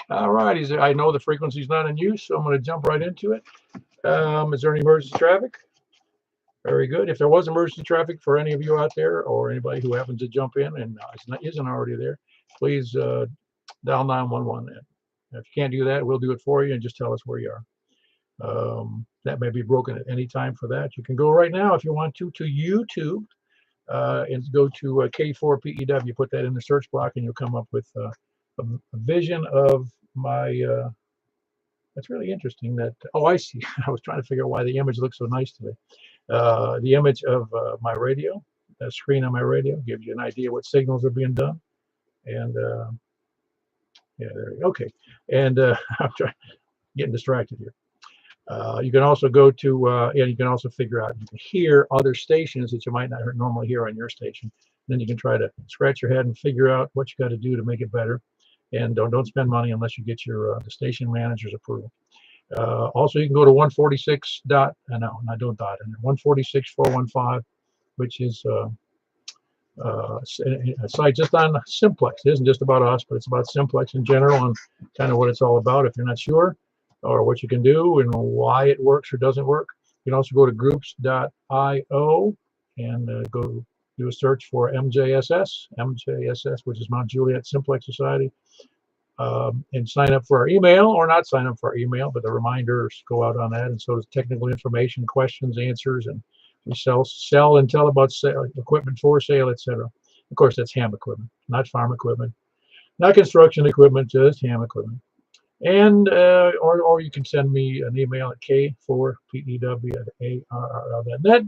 All right, I know the frequency's not in use, so I'm going to jump right into it. Is there any emergency traffic? Very good. If there was emergency traffic for any of you out there, or anybody who happens to jump in and isn't already there, please dial 911. If you can't do that, we'll do it for you and just tell us where you are. That may be broken at any time for that. You can go right now if you want to YouTube and go to K4PEW. Put that in the search block and you'll come up with a vision of my. That's really interesting. Oh, I see. I was trying to figure out why the image looks so nice today. The image of my radio, the screen on my radio, gives you an idea what signals are being done. And yeah, there you go. Okay. And I'm getting distracted here. You can also go to, and you can also figure out, you can hear other stations that you might not normally hear on your station. Then you can try to scratch your head and figure out what you got to do to make it better. And don't spend money unless you get your the station manager's approval. Also, you can go to 146 dot, no, I don't dot in 146.415, which is a site just on Simplex. It isn't just about us, but it's about Simplex in general and kind of what it's all about. If you're not sure, or what you can do and why it works or doesn't work, you can also go to groups.io and go do a search for MJSS, which is Mount Juliet Simplex Society, and sign up for our email, or not sign up for our email, but the reminders go out on that. And so does technical information, questions, answers, and we sell and tell about equipment for sale, etc. Of course, that's ham equipment, not farm equipment, not construction equipment, just ham equipment. And or you can send me an email at k4pew@arrl.net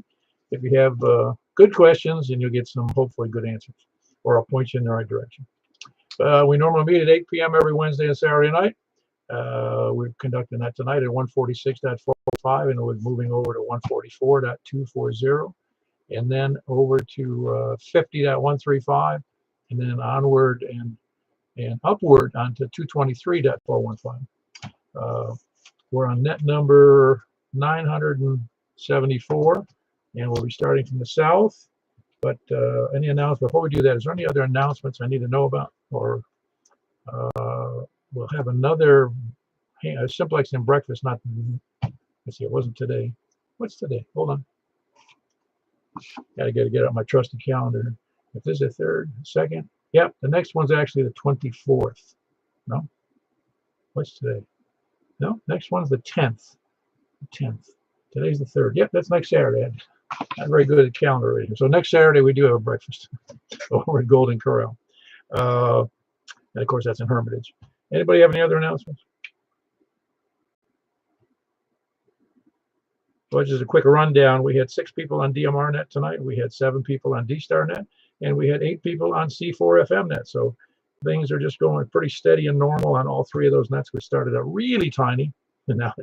if you have good questions, and you'll get some hopefully good answers, or I'll point you in the right direction. We normally meet at 8 p.m. every Wednesday and Saturday night. We're conducting that tonight at 146.405, and we're moving over to 144.240, and then over to 50.135, and then onward and upward onto 223.415. We're on net number 974, and we'll be starting from the south. But any announcements before we do that? Is there any other announcements I need to know about? Or we'll have another Simplex and breakfast. Not, let's see, it wasn't today. What's today? Hold on. Gotta get out my trusty calendar. If this is the 3rd, 2nd, yep, the next one's actually the 24th. No, what's today? No, next one's the 10th. The 10th. Today's the 3rd. Yep, that's next Saturday. I'm very good at calendar reading. So next Saturday we do have a breakfast over at Golden Corral. And of course that's in Hermitage. Anybody have any other announcements? So just a quick rundown. We had 6 people on DMRNet tonight. We had 7 people on DStarNet, and we had 8 people on C4FMNet. So things are just going pretty steady and normal on all 3 of those nets. We started out really tiny, and now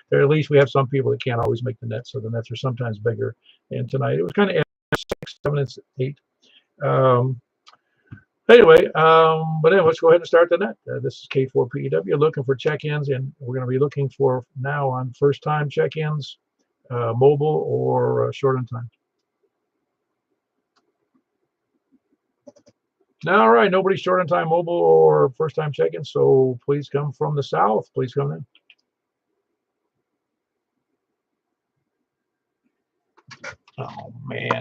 they're at least we have some people that can't always make the nets, so the nets are sometimes bigger. And tonight it was kind of 6, 7, and 8. Anyway, but anyway, let's go ahead and start the net. This is K4PEW looking for check-ins, and we're going to be looking for now on first-time check-ins, mobile or short on time. All right, nobody's short on time mobile or first-time check-in, so please come from the south. Please come in. Oh, man.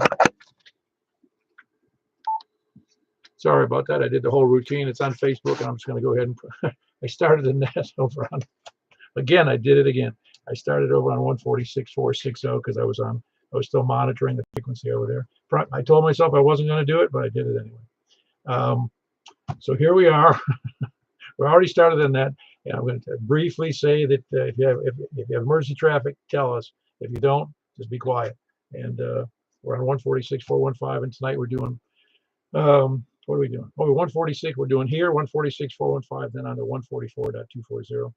Sorry about that. I did the whole routine. It's on Facebook, and I'm just going to go ahead and I started the net over on, again, I did it again. I started over on 146.460 because I was still monitoring the frequency over there. I told myself I wasn't going to do it, but I did it anyway. So here we are. We already started the net, and I'm going to briefly say that if you have emergency traffic, tell us. If you don't, just be quiet. And we're on 146.415, and tonight we're doing. What are we doing? Oh, 146. We're doing here 146.415, then on to 144.240,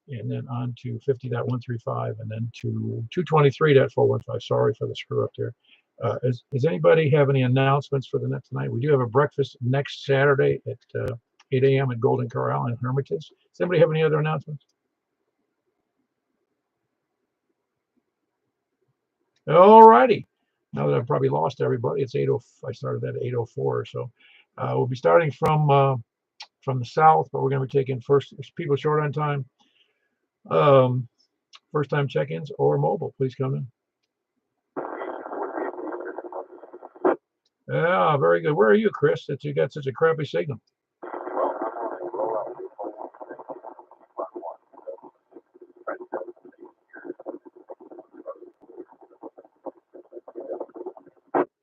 and then on to 50.135, and then to 223.415. Sorry for the screw up there. Does anybody have any announcements for the net tonight? We do have a breakfast next Saturday at 8 a.m. at Golden Corral in Hermitage. Does anybody have any other announcements? All righty. Now that I've probably lost everybody, it's 8:04. I started that at 8:04 or so. We'll be starting from from the south, but we're going to be taking first people short on time, first time check-ins or mobile. Please come in. Yeah, very good. Where are you, Chris, that you got such a crappy signal?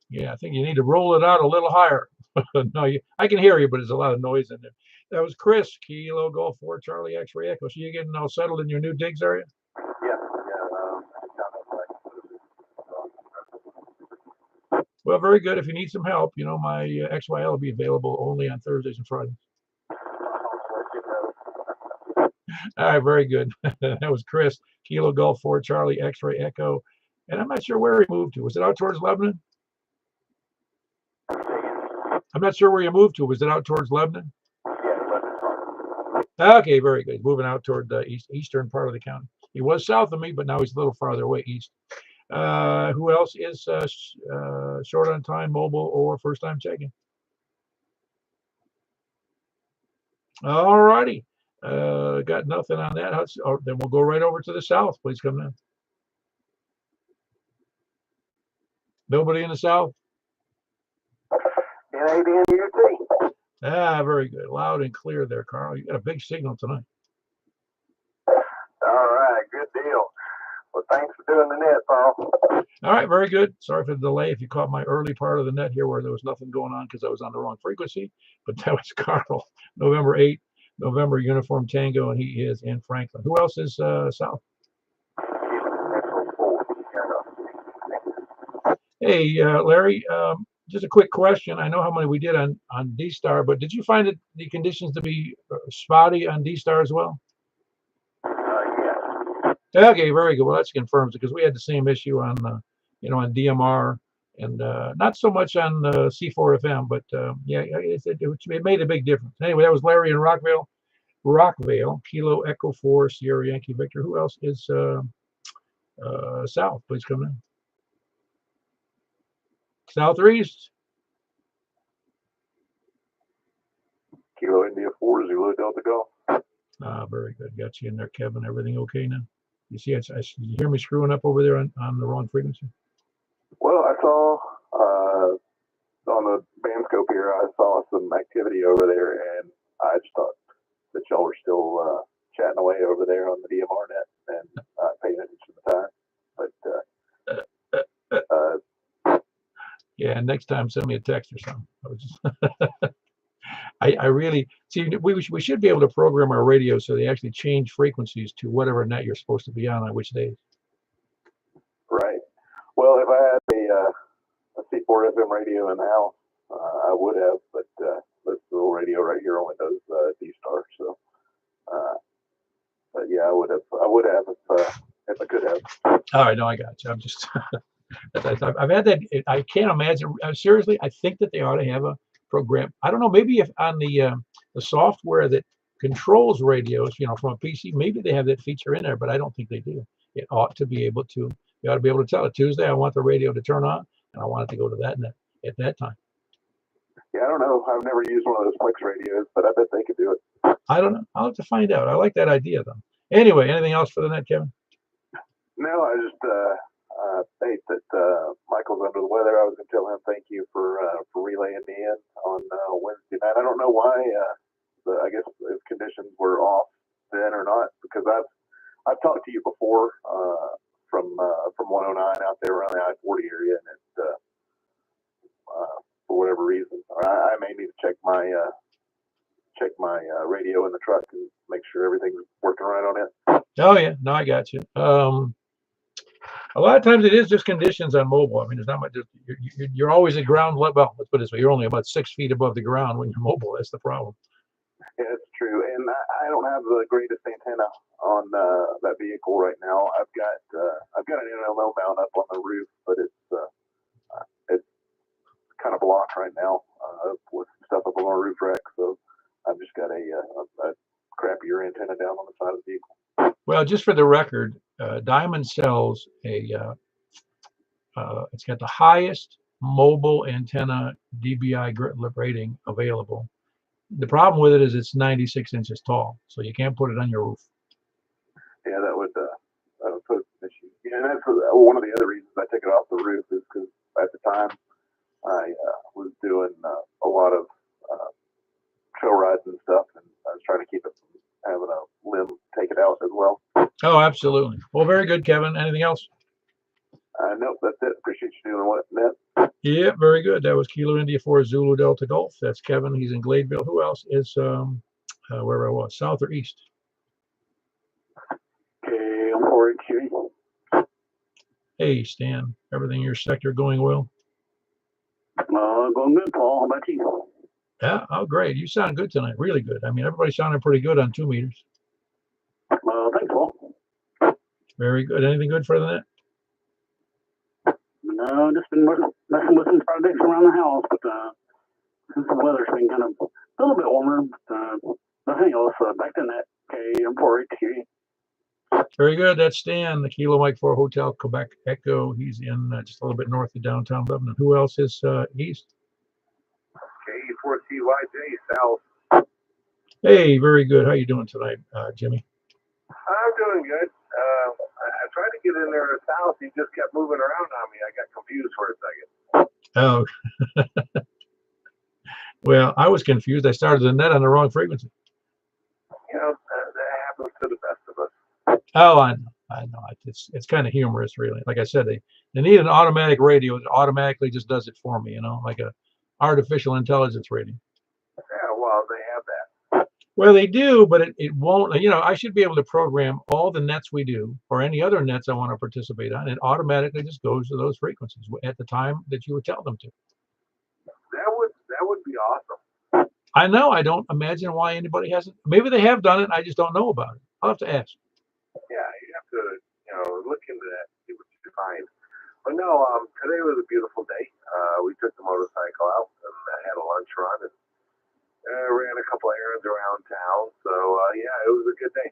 Yeah, I think you need to roll it out a little higher. No, I can hear you, but there's a lot of noise in there. That was Chris, Kilo Golf 4 Charlie X-Ray Echo. So you getting all settled in your new digs, are you? Well, very good. If you need some help, you know, my XYL will be available only on Thursdays and Fridays. All right, very good. That was Chris, Kilo Golf 4 Charlie X-Ray Echo. And I'm not sure where he moved to. Was it out towards Lebanon? I'm not sure where you moved to. Was it out towards Lebanon? Okay, very good. Moving out toward the eastern part of the county. He was south of me, but now he's a little farther away east. Who else is short on time, mobile, or first time checking? All righty. Got nothing on that. Then we'll go right over to the south. Please come in. Nobody in the south? NABNUT. Ah, very good. Loud and clear there, Carl. You got a big signal tonight. All right, good deal. Well, thanks for doing the net, Paul. All right, very good. Sorry for the delay if you caught my early part of the net here where there was nothing going on because I was on the wrong frequency. But that was Carl, November 8th, November Uniform Tango, and he is in Franklin. Who else is south? Hey, Larry, just a quick question. I know how many we did on D-Star, but did you find the conditions to be spotty on D-Star as well? Yeah. Okay, very good. Well, that confirms it because we had the same issue on, on DMR and not so much on C4FM, but yeah, it made a big difference. Anyway, that was Larry in Rockvale, Kilo Echo 4 Sierra Yankee Victor. Who else is south? Please come in. South or east? Kilo India 4 Zulu Delta Golf. Very good. Got you in there, Kevin. Everything okay now? You see, you hear me screwing up over there on the wrong frequency? Well, I saw on the band scope here, I saw some activity over there, and I just thought that y'all were still chatting away over there on the DMR net and not paying attention to the time. But yeah, next time send me a text or something. I was just I really see we should be able to program our radio so they actually change frequencies to whatever net you're supposed to be on which days. Right. Well, if I had a C4 FM radio in the house, I would have, but this little radio right here only does D-Star. So, but yeah, I would have if I could have. All right, no, I got you. I'm just I've had that. I can't imagine. Seriously, I think that they ought to have a program. I don't know. Maybe if on the software that controls radios, from a PC, maybe they have that feature in there, but I don't think they do. It ought to be able to. You ought to be able to tell it Tuesday. I want the radio to turn on, and I want it to go to that net at that time. Yeah, I don't know. I've never used one of those Simplex radios, but I bet they could do it. I don't know. I'll have to find out. I like that idea though. Anyway, anything else for the net, Kevin? No, I just state that Michael's under the weather. I was going to tell him thank you for relaying me in on Wednesday night. I don't know why. I guess if conditions were off then or not, because I've talked to you before from 109 out there around the I-40 area, and it, for whatever reason, I may need to check my radio in the truck and make sure everything's working right on it. Oh yeah, no, I got you. A lot of times it is just conditions on mobile. I mean, there's not much. You're always at ground level. Well, let's put it this way: you're only about 6 feet above the ground when you're mobile. That's the problem. Yeah, it's true. And I don't have the greatest antenna on that vehicle right now. I've got an NLO mount up on the roof, but it's kind of blocked right now with stuff up on the roof rack. So I've just got a crappier antenna down on the side of the vehicle. Well, just for the record, Diamond sells a. It's got the highest mobile antenna DBI grit lip rating available, The problem with it is it's 96 inches tall, so you can't put it on your roof. Yeah, that would put an issue. Yeah, and that's one of the other reasons I took it off the roof is because at the time I was doing a lot of trail rides and stuff, and I was trying to keep it from having a limb take it out as well. Oh, absolutely. Well, very good, Kevin. Anything else? Nope, that's it. Appreciate you doing what, Net. Yeah, very good. That was Kilo India 4 Zulu Delta Golf. That's Kevin. He's in Gladeville. Who else is where I was? South or east? Okay, I'm for it, Hey, Stan. Everything in your sector going well? Going good, Paul. How about you? Yeah. Oh, great. You sound good tonight. Really good. I mean, everybody sounded pretty good on 2 meters. Thanks, Paul. Very good. Anything good for the net? No, just been messing with some projects around the house, but since the weather's been kind of a little bit warmer, but nothing else. Back to net. Okay, I'm for it. Very good. That's Stan, the Kilo Mike 4 Hotel Quebec Echo. He's in just a little bit north of downtown Lebanon. Who else is east? K4TYJ South. Hey, very good. How you doing tonight, Jimmy? I'm doing good. I tried to get in there south. He just kept moving around on me. I got confused for a second. Oh, well, I was confused. I started the net on the wrong frequency. You know, that happens to the best of us. Oh, I know. I know. It's kind of humorous, really. Like I said, they need an automatic radio. It automatically just does it for me, you know, like a artificial intelligence radio. Yeah, well, they have that. Well, they do, but it won't. You know, I should be able to program all the nets we do or any other nets I want to participate on. It automatically just goes to those frequencies at the time that you would tell them to. That would be awesome. I know. I don't imagine why anybody hasn't. Maybe they have done it. I just don't know about it. I'll have to ask. Yeah, you have to, look into that, see what you can find. But no, today was a beautiful day. We took the motorcycle out and had a lunch run and ran a couple of errands around town. So yeah, it was a good day.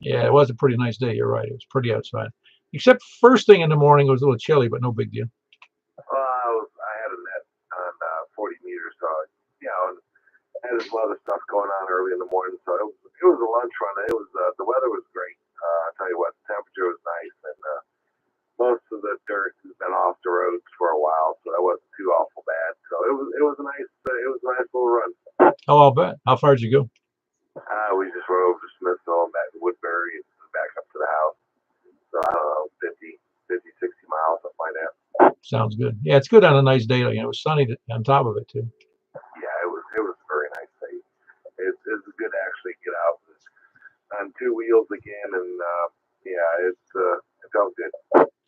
Yeah, it was a pretty nice day. You're right. It was pretty outside. Except first thing in the morning, it was a little chilly, but no big deal. I had a net on 40 meters, so and had some other stuff going on early in the morning. So it was a lunch run. It was the weather was great. I'll tell you what, the temperature was nice, and most of the dirt has been off the roads for a while, so that wasn't too awful bad. So it was a nice little run. Oh, I'll bet. How far did you go? We just rode over to Smithville and back to Woodbury and back up to the house. So I don't know, 50, 60 miles, something like that. Sounds good. Yeah, it's good on a nice day. It was sunny on top of it too. Yeah, it was a very nice day. It's good to actually get out on 2 wheels again, and it felt good.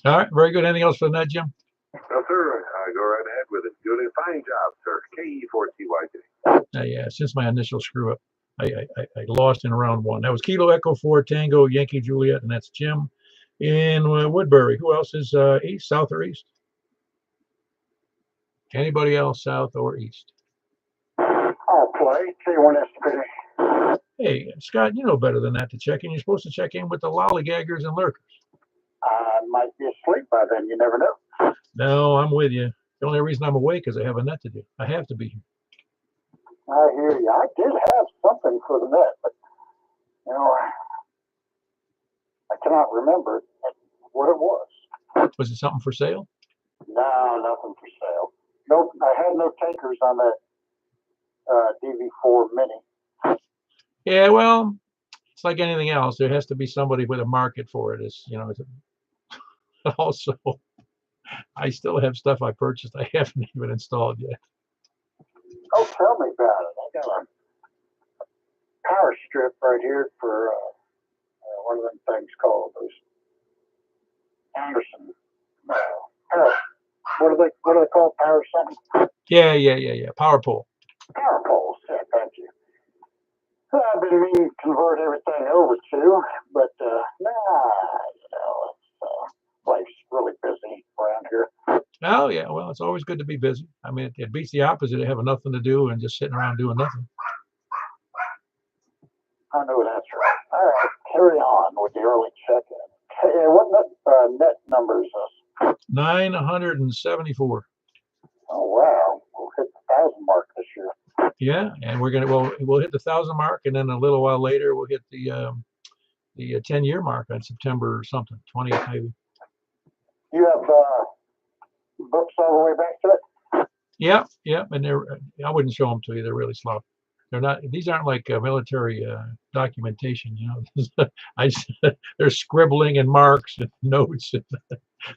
All right, very good. Anything else for the net, Jim? No, sir. Go right ahead with it. Doing a fine job, sir. KE4TYJ. Yeah, since my initial screw up, I lost in round 1. That was Kilo Echo 4 Tango Yankee Juliet, and that's Jim in Woodbury. Who else is east, south, or east? Anybody else south or east? I'll play. K1SP. Hey, Scott, you know better than that to check in. You're supposed to check in with the lollygaggers and lurkers. I might be asleep by then. You never know. No, I'm with you. The only reason I'm awake is I have a net to do. I have to be here. I hear you. I did have something for the net, but I cannot remember what it was. Was it something for sale? No, nothing for sale. Nope, I had no takers on that DV4 Mini. Yeah, well, it's like anything else. There has to be somebody with a market for it. Also, I still have stuff I purchased I haven't even installed yet. Oh, tell me about it. I got a power strip right here for one of them things called those Anderson. What do they call power something? Yeah. Power pole. Power poles. Yeah, thank you. I've been meaning to convert everything over to, but life's really busy around here. Oh yeah, well, it's always good to be busy. I mean, it beats the opposite of having nothing to do and just sitting around doing nothing. I know that's right. All right, carry on with the early check-in. Hey, what net number is this? 974. Oh wow, we'll hit the 1,000 mark this year. Yeah, and we'll hit the 1,000 mark, and then a little while later we'll hit the 10-year mark on September or something, 20th maybe. You have books all the way back to it? Yeah, yeah, and I wouldn't show them to you. They're really slow. They're not. These aren't like military documentation, you know. They're scribbling and marks and notes. And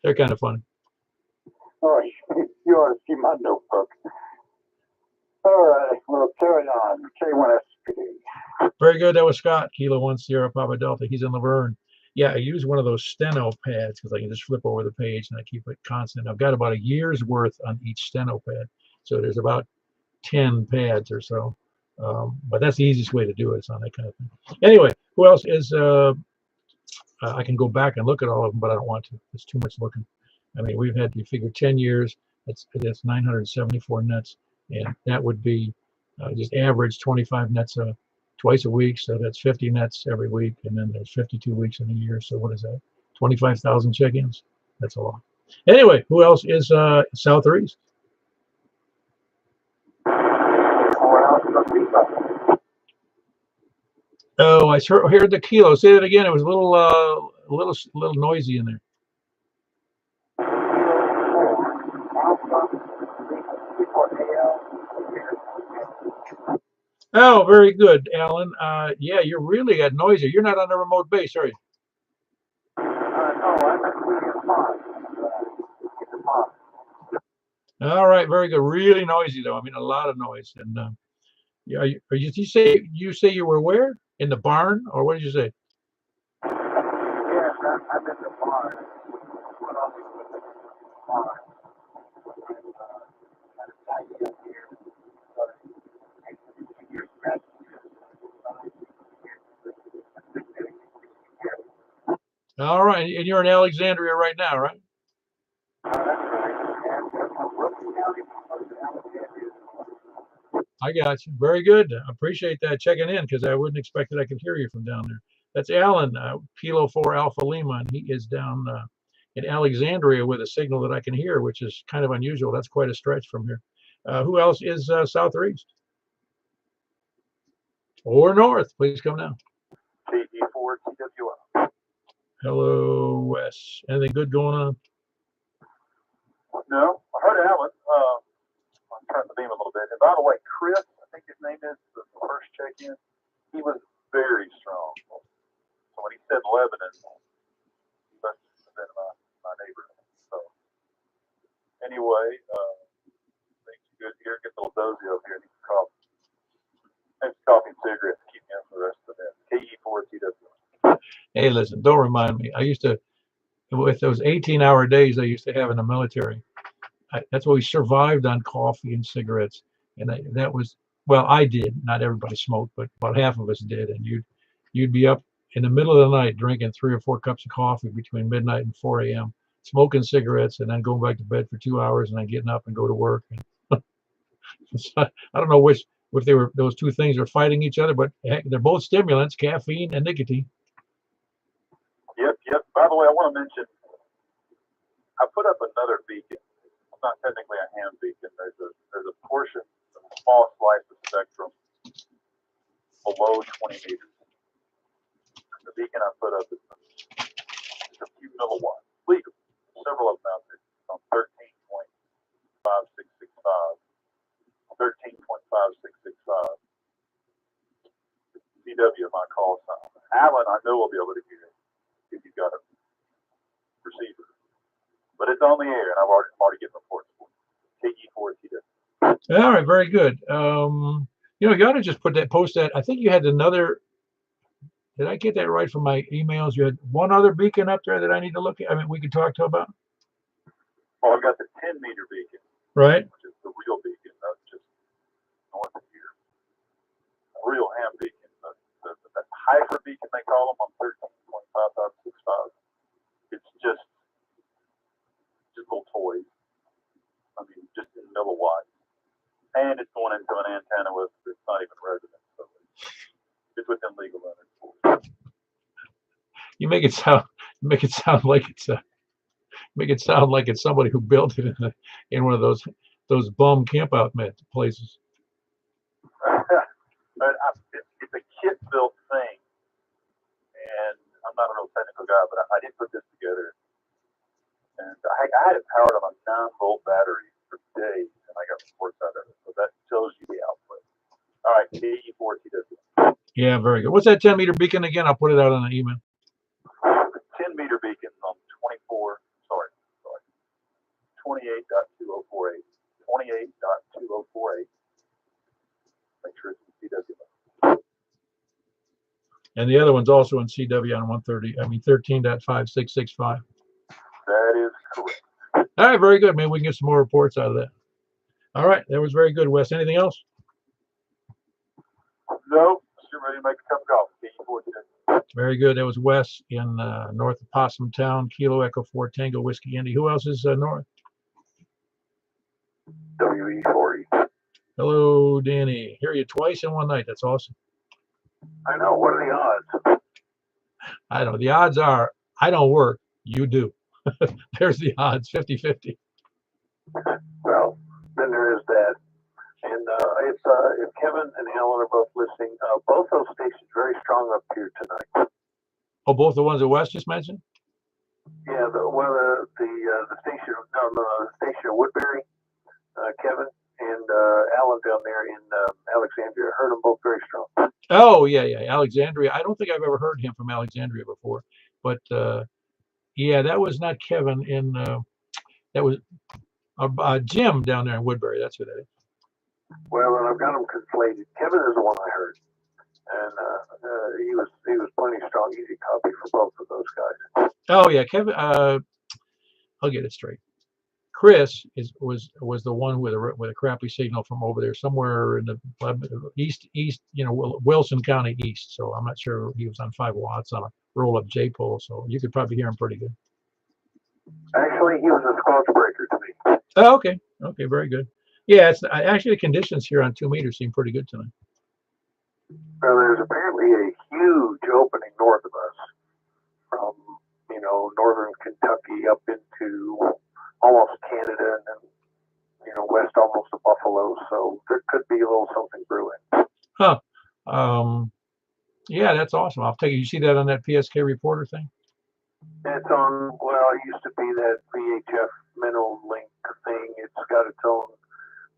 they're kind of funny. Oh, you ought to see my notebook. All right, we'll carry on. K1SP. Very good. That was Scott, Kilo 1 Sierra Papa Delta. He's in Laverne. Yeah, I use one of those steno pads because I can just flip over the page and I keep it constant. I've got about a year's worth on each steno pad. So there's about 10 pads or so. But that's the easiest way to do it. It's on that kind of thing. Anyway, who else is, I can go back and look at all of them, but I don't want to. It's too much looking. I mean, we've had, you figure 10 years, that's 974 nets. And that would be just average 25 nets twice a week. So that's 50 nets every week. And then there's 52 weeks in a year. So what is that? 25,000 check-ins. That's a lot. Anyway, who else is south or east? Oh, I heard the Kilo. Say that again. It was a little noisy in there. Oh, very good, Alan. Yeah, you're really got noisy. You're not on a remote base, are you? All right, very good. Really noisy though. I mean, a lot of noise. And yeah, you say you were where? In the barn, or what did you say? Yes, I'm in the barn. All right, and you're in Alexandria right now, right? I got you. Very good. I appreciate that checking in because I wouldn't expect that I could hear you from down there. That's Alan, Kilo 4 Alpha Lima, and he is down in Alexandria with a signal that I can hear, which is kind of unusual. That's quite a stretch from here. Who else is south or east? Or north? Please come down. KE4 TWL. Hello, Wes. Anything good going on? No, I heard Alan. I'm trying to beam a little bit. And by the way, Chris, I think his name is, the first check-in, he was very strong. So when he said Lebanon, he must have been my neighbor. So anyway, things are good here. Get a little dozy over here. Need some coffee. Maybe coffee and cigarettes to keep me up for the rest of the day. KE4 TWL. Hey, listen, don't remind me. I used to, with those 18-hour days I used to have in the military, that's why we survived on coffee and cigarettes. And that was, well, I did. Not everybody smoked, but about half of us did. And you'd be up in the middle of the night drinking 3 or 4 cups of coffee between midnight and 4 a.m., smoking cigarettes, and then going back to bed for 2 hours, and then getting up and go to work. And I don't know if those two things are fighting each other, but heck, they're both stimulants, caffeine and nicotine. Yep. By the way, I want to mention, I put up another beacon. It's not technically a hand beacon. There's a portion, a small slice of spectrum below 20 meters. The beacon I put up is a few milliwatts. Legal. Several of them out there. On 13.5665. 13.5665. CW, my call sign. Alan, I know will be able to hear it if you've got a receiver. But it's on the air, and I'm already getting reports for it. KE4TW. All right, very good. You ought to just post that. I think you had another. Did I get that right from my emails? You had one other beacon up there that I need to look at. I mean, we could talk to about. Well, I've got the 10-meter beacon. Right. Which is the real beacon, not just north of here. A real ham beacon. The hyper beacon, they call them, on 13.5565. It's just little toys. I mean, just in milliwatts. And it's going into an antenna it's not even resident. So it's within legal limits. You make it sound like it's somebody who built it in one of those bum camp out places. powered on a 9-volt battery for days, and I got reports out of it. So that tells you the output. All right, KE4TW. Yeah, very good. What's that 10-meter beacon again? I'll put it out on the email. The 10-meter beacons on 28.2048. 28.2048. Make sure it's in CW. And the other one's also in CW on 13.5665. That is correct. All right, very good. Maybe we can get some more reports out of that. All right, that was very good, Wes. Anything else? No, still ready to make a cup of coffee. Very good. That was Wes in north of Possum Town, Kilo Echo 4 Tango Whiskey Indy. Who else is north? WE40. Hello, Danny. Hear you twice in one night. That's awesome. I know. What are the odds? I know. The odds are I don't work. You do. There's the odds, 50-50. Well, then there is that. And if Kevin and Alan are both listening, both those stations very strong up here tonight. Oh, both the ones that Wes just mentioned? Yeah, one of the station down the station of Woodbury, Kevin and Alan down there in Alexandria. I heard them both very strong. Oh, yeah, yeah. Alexandria. I don't think I've ever heard him from Alexandria before. But, yeah, that was not Kevin in, that was Jim down there in Woodbury. That's who that is. Well, and I've got them conflated. Kevin is the one I heard. And he was plenty strong, easy copy for both of those guys. Oh, yeah, Kevin, I'll get it straight. Chris was the one with a crappy signal from over there somewhere in the east, Wilson County east. So I'm not sure he was on 5 watts on a roll-up J-pole. So you could probably hear him pretty good. Actually, he was a squelch breaker to me. Oh, okay. Okay, very good. Yeah, it's actually the conditions here on 2 meters seem pretty good tonight. Well, there's apparently a huge opening north of us from, northern Kentucky up into almost Canada and then, west almost to Buffalo. So there could be a little something brewing. Huh. Yeah, that's awesome. I'll take it. You see that on that PSK reporter thing? It's on, it used to be that VHF Mental Link thing. It's got its own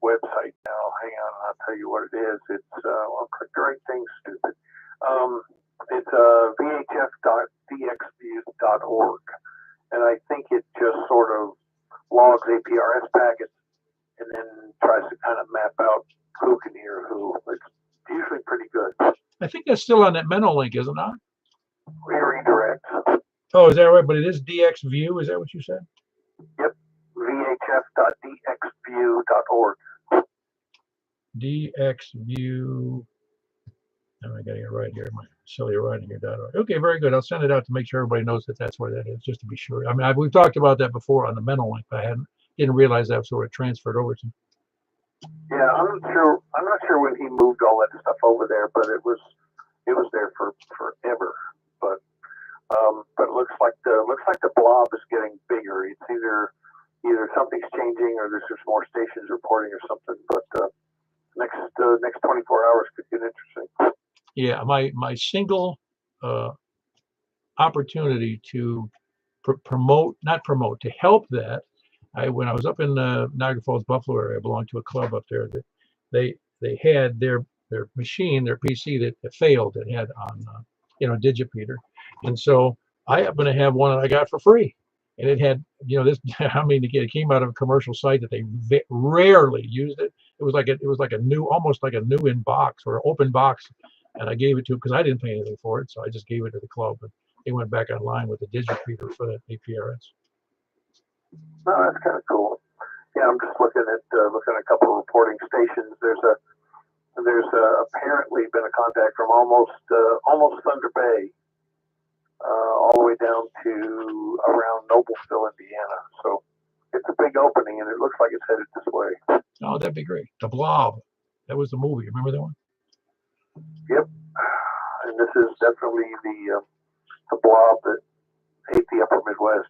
website now. Hang on, I'll tell you what it is. It's, I'll click the right thing, stupid. It's vhf.dxviews.org. And I think it just sort of logs APRS packets and then tries to kind of map out who can hear who. It's usually pretty good. I think that's still on that Mental Link, is it not? Redirect. Oh, is that right? But it is DXView. Is that what you said? Yep. vhf.dxview.org. DXView. Oh, I got to get right here. My silly writing here. Okay, very good. I'll send it out to make sure everybody knows that that's where that is, just to be sure. I mean, we've talked about that before on the Mental Link, but I didn't realize that sort of transferred over to. Yeah, I'm not sure when he moved all that stuff over there, but it was there for forever. But it looks like the blob is getting bigger. It's either something's changing or there's just more stations reporting or something. But next 24 hours could get interesting. Yeah, my single opportunity to to help that. When I was up in Niagara Falls, Buffalo area, I belonged to a club up there that they had their machine, their PC that failed, that had on Digipeater, and so I happen to have one that I got for free, and it had this. It came out of a commercial site that they rarely used it. It was like a new, almost like a new in box or open box, and I gave it to because I didn't pay anything for it, so I just gave it to the club, and they went back online with the Digipeater for that APRS. No, that's kind of cool. Yeah, I'm just looking at a couple of reporting stations. There's apparently been a contact from almost Thunder Bay, all the way down to around Noblesville, Indiana. So it's a big opening, and it looks like it's headed this way. Oh, that'd be great. The Blob. That was the movie. Remember that one? Yep. And this is definitely the blob that ate the upper Midwest.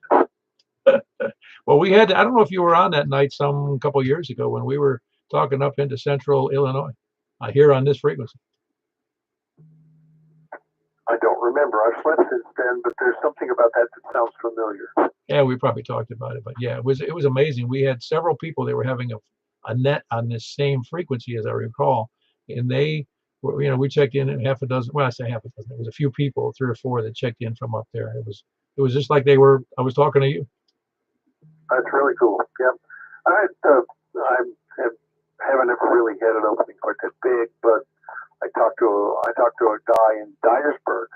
Well, we had, I don't know if you were on that night some couple of years ago when we were talking up into central Illinois, here on this frequency. I don't remember. I've slept since then, but there's something about that that sounds familiar. Yeah, we probably talked about it, but yeah, it was amazing. We had several people. They were having a net on this same frequency, as I recall, and they were, you know, we checked in, and half a dozen. Well, I say half a dozen. It was a few people, 3 or 4, that checked in from up there. It was just like they were. I was talking to you. That's really cool. Yep. I haven't ever really had an opening quite that big, but I talked to a guy in Dyersburg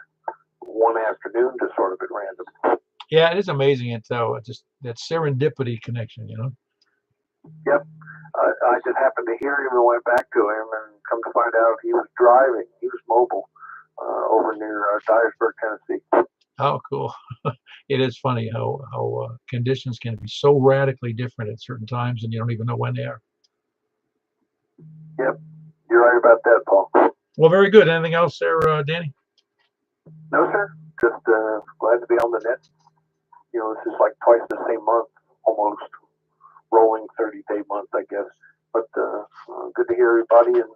one afternoon, just sort of at random. Yeah, it is amazing. It's just that serendipity connection, you know. Yep. I just happened to hear him and went back to him, and come to find out he was driving. He was mobile over near Dyersburg, Tennessee. Oh, cool. It is funny how conditions can be so radically different at certain times, and you don't even know when they are. Yep. You're right about that, Paul. Well, very good. Anything else there, Danny? No, sir. Just glad to be on the net. You know, this is like twice the same month, almost rolling 30-day month, I guess. But good to hear everybody, and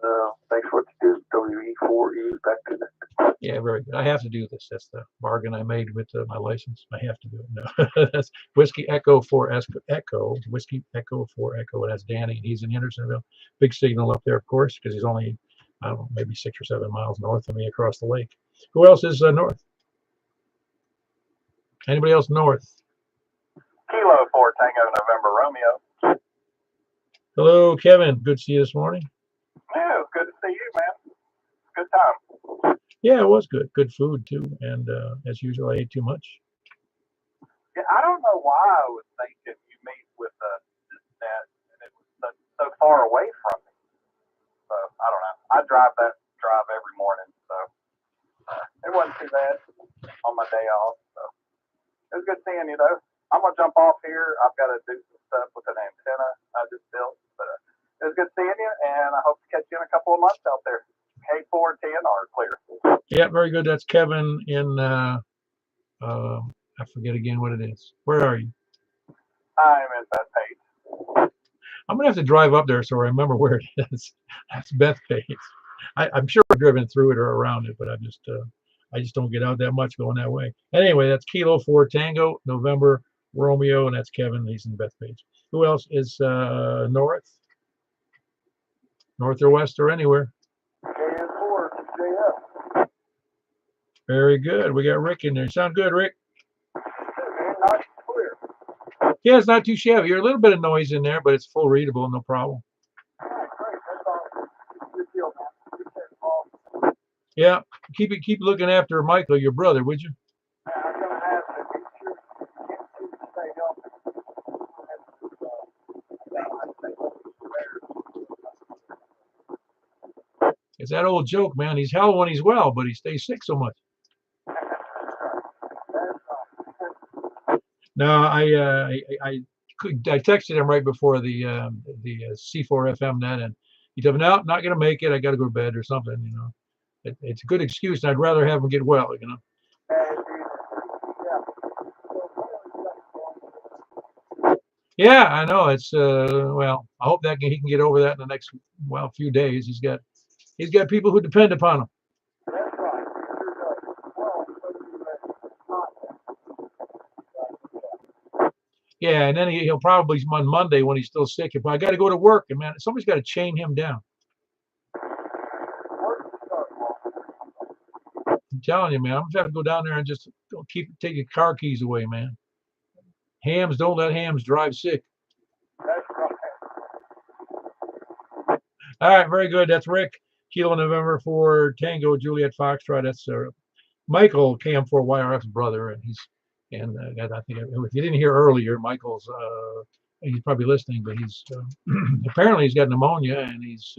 thanks for what you do. WE4E back to net. Yeah, very good. I have to do this. That's the bargain I made with my license. I have to do it. No, that's Whiskey Echo 4 Echo. Whiskey Echo 4 Echo. And that's Danny. He's in Hendersonville. Big signal up there, of course, because he's only, I don't know, maybe 6 or 7 miles north of me across the lake. Who else is north? Anybody else north? Kilo 4 Tango November Romeo. Hello, Kevin. Good to see you this morning. Yeah, good to see you, man. Good time. Yeah, it was good. Good food too, and as usual, I ate too much. Yeah, I don't know why I was thinking you meet with net, and it was so far away from me. So I don't know. I drive every morning, so it wasn't too bad on my day off. So it was good seeing you, though. I'm gonna jump off here. I've got to do some stuff with an antenna I just built, but it was good seeing you, and I hope to catch you in a couple of months out there. K410R clear. Yeah, very good. That's Kevin in I forget again what it is. Where are you? I'm in Bethpage. I'm gonna have to drive up there so I remember where it is. That's Bethpage. I'm sure I've driven through it or around it, but I just don't get out that much going that way. Anyway, that's Kilo 4 Tango November Romeo, and that's Kevin. He's in Bethpage. Who else is north or west or anywhere? KN4 JF. Very good. We got Rick in there. Sound good, Rick? Not clear. Yeah, it's not too shabby. You're a little bit of noise in there, but it's full readable, no problem. Yeah, great. That's awesome. Good deal, man. Good set, Paul. Yeah, keep looking after Michael, your brother, would you? I'm gonna have to be sure to stay healthy. It's that old joke, man. He's hell when he's well, but he stays sick so much. No, I texted him right before the C4 FM net, and he told me, no, not gonna make it. I got to go to bed or something. You know, it's a good excuse, and I'd rather have him get well. You know. Yeah, I know. It's well, I hope that he can get over that in the next few days. He's got people who depend upon him. Yeah, and then he'll probably on Monday when he's still sick. If I got to go to work, and man, somebody's got to chain him down. I'm telling you, man, I'm gonna have to go down there and just take your car keys away, man. Hams, don't let hams drive sick. All right, very good. That's Rick. Kilo November 4 Tango Juliet Foxtrot. That's Michael KM4YRF's brother, and I think if you didn't hear earlier, Michael's he's probably listening, but he's apparently he's got pneumonia, and he's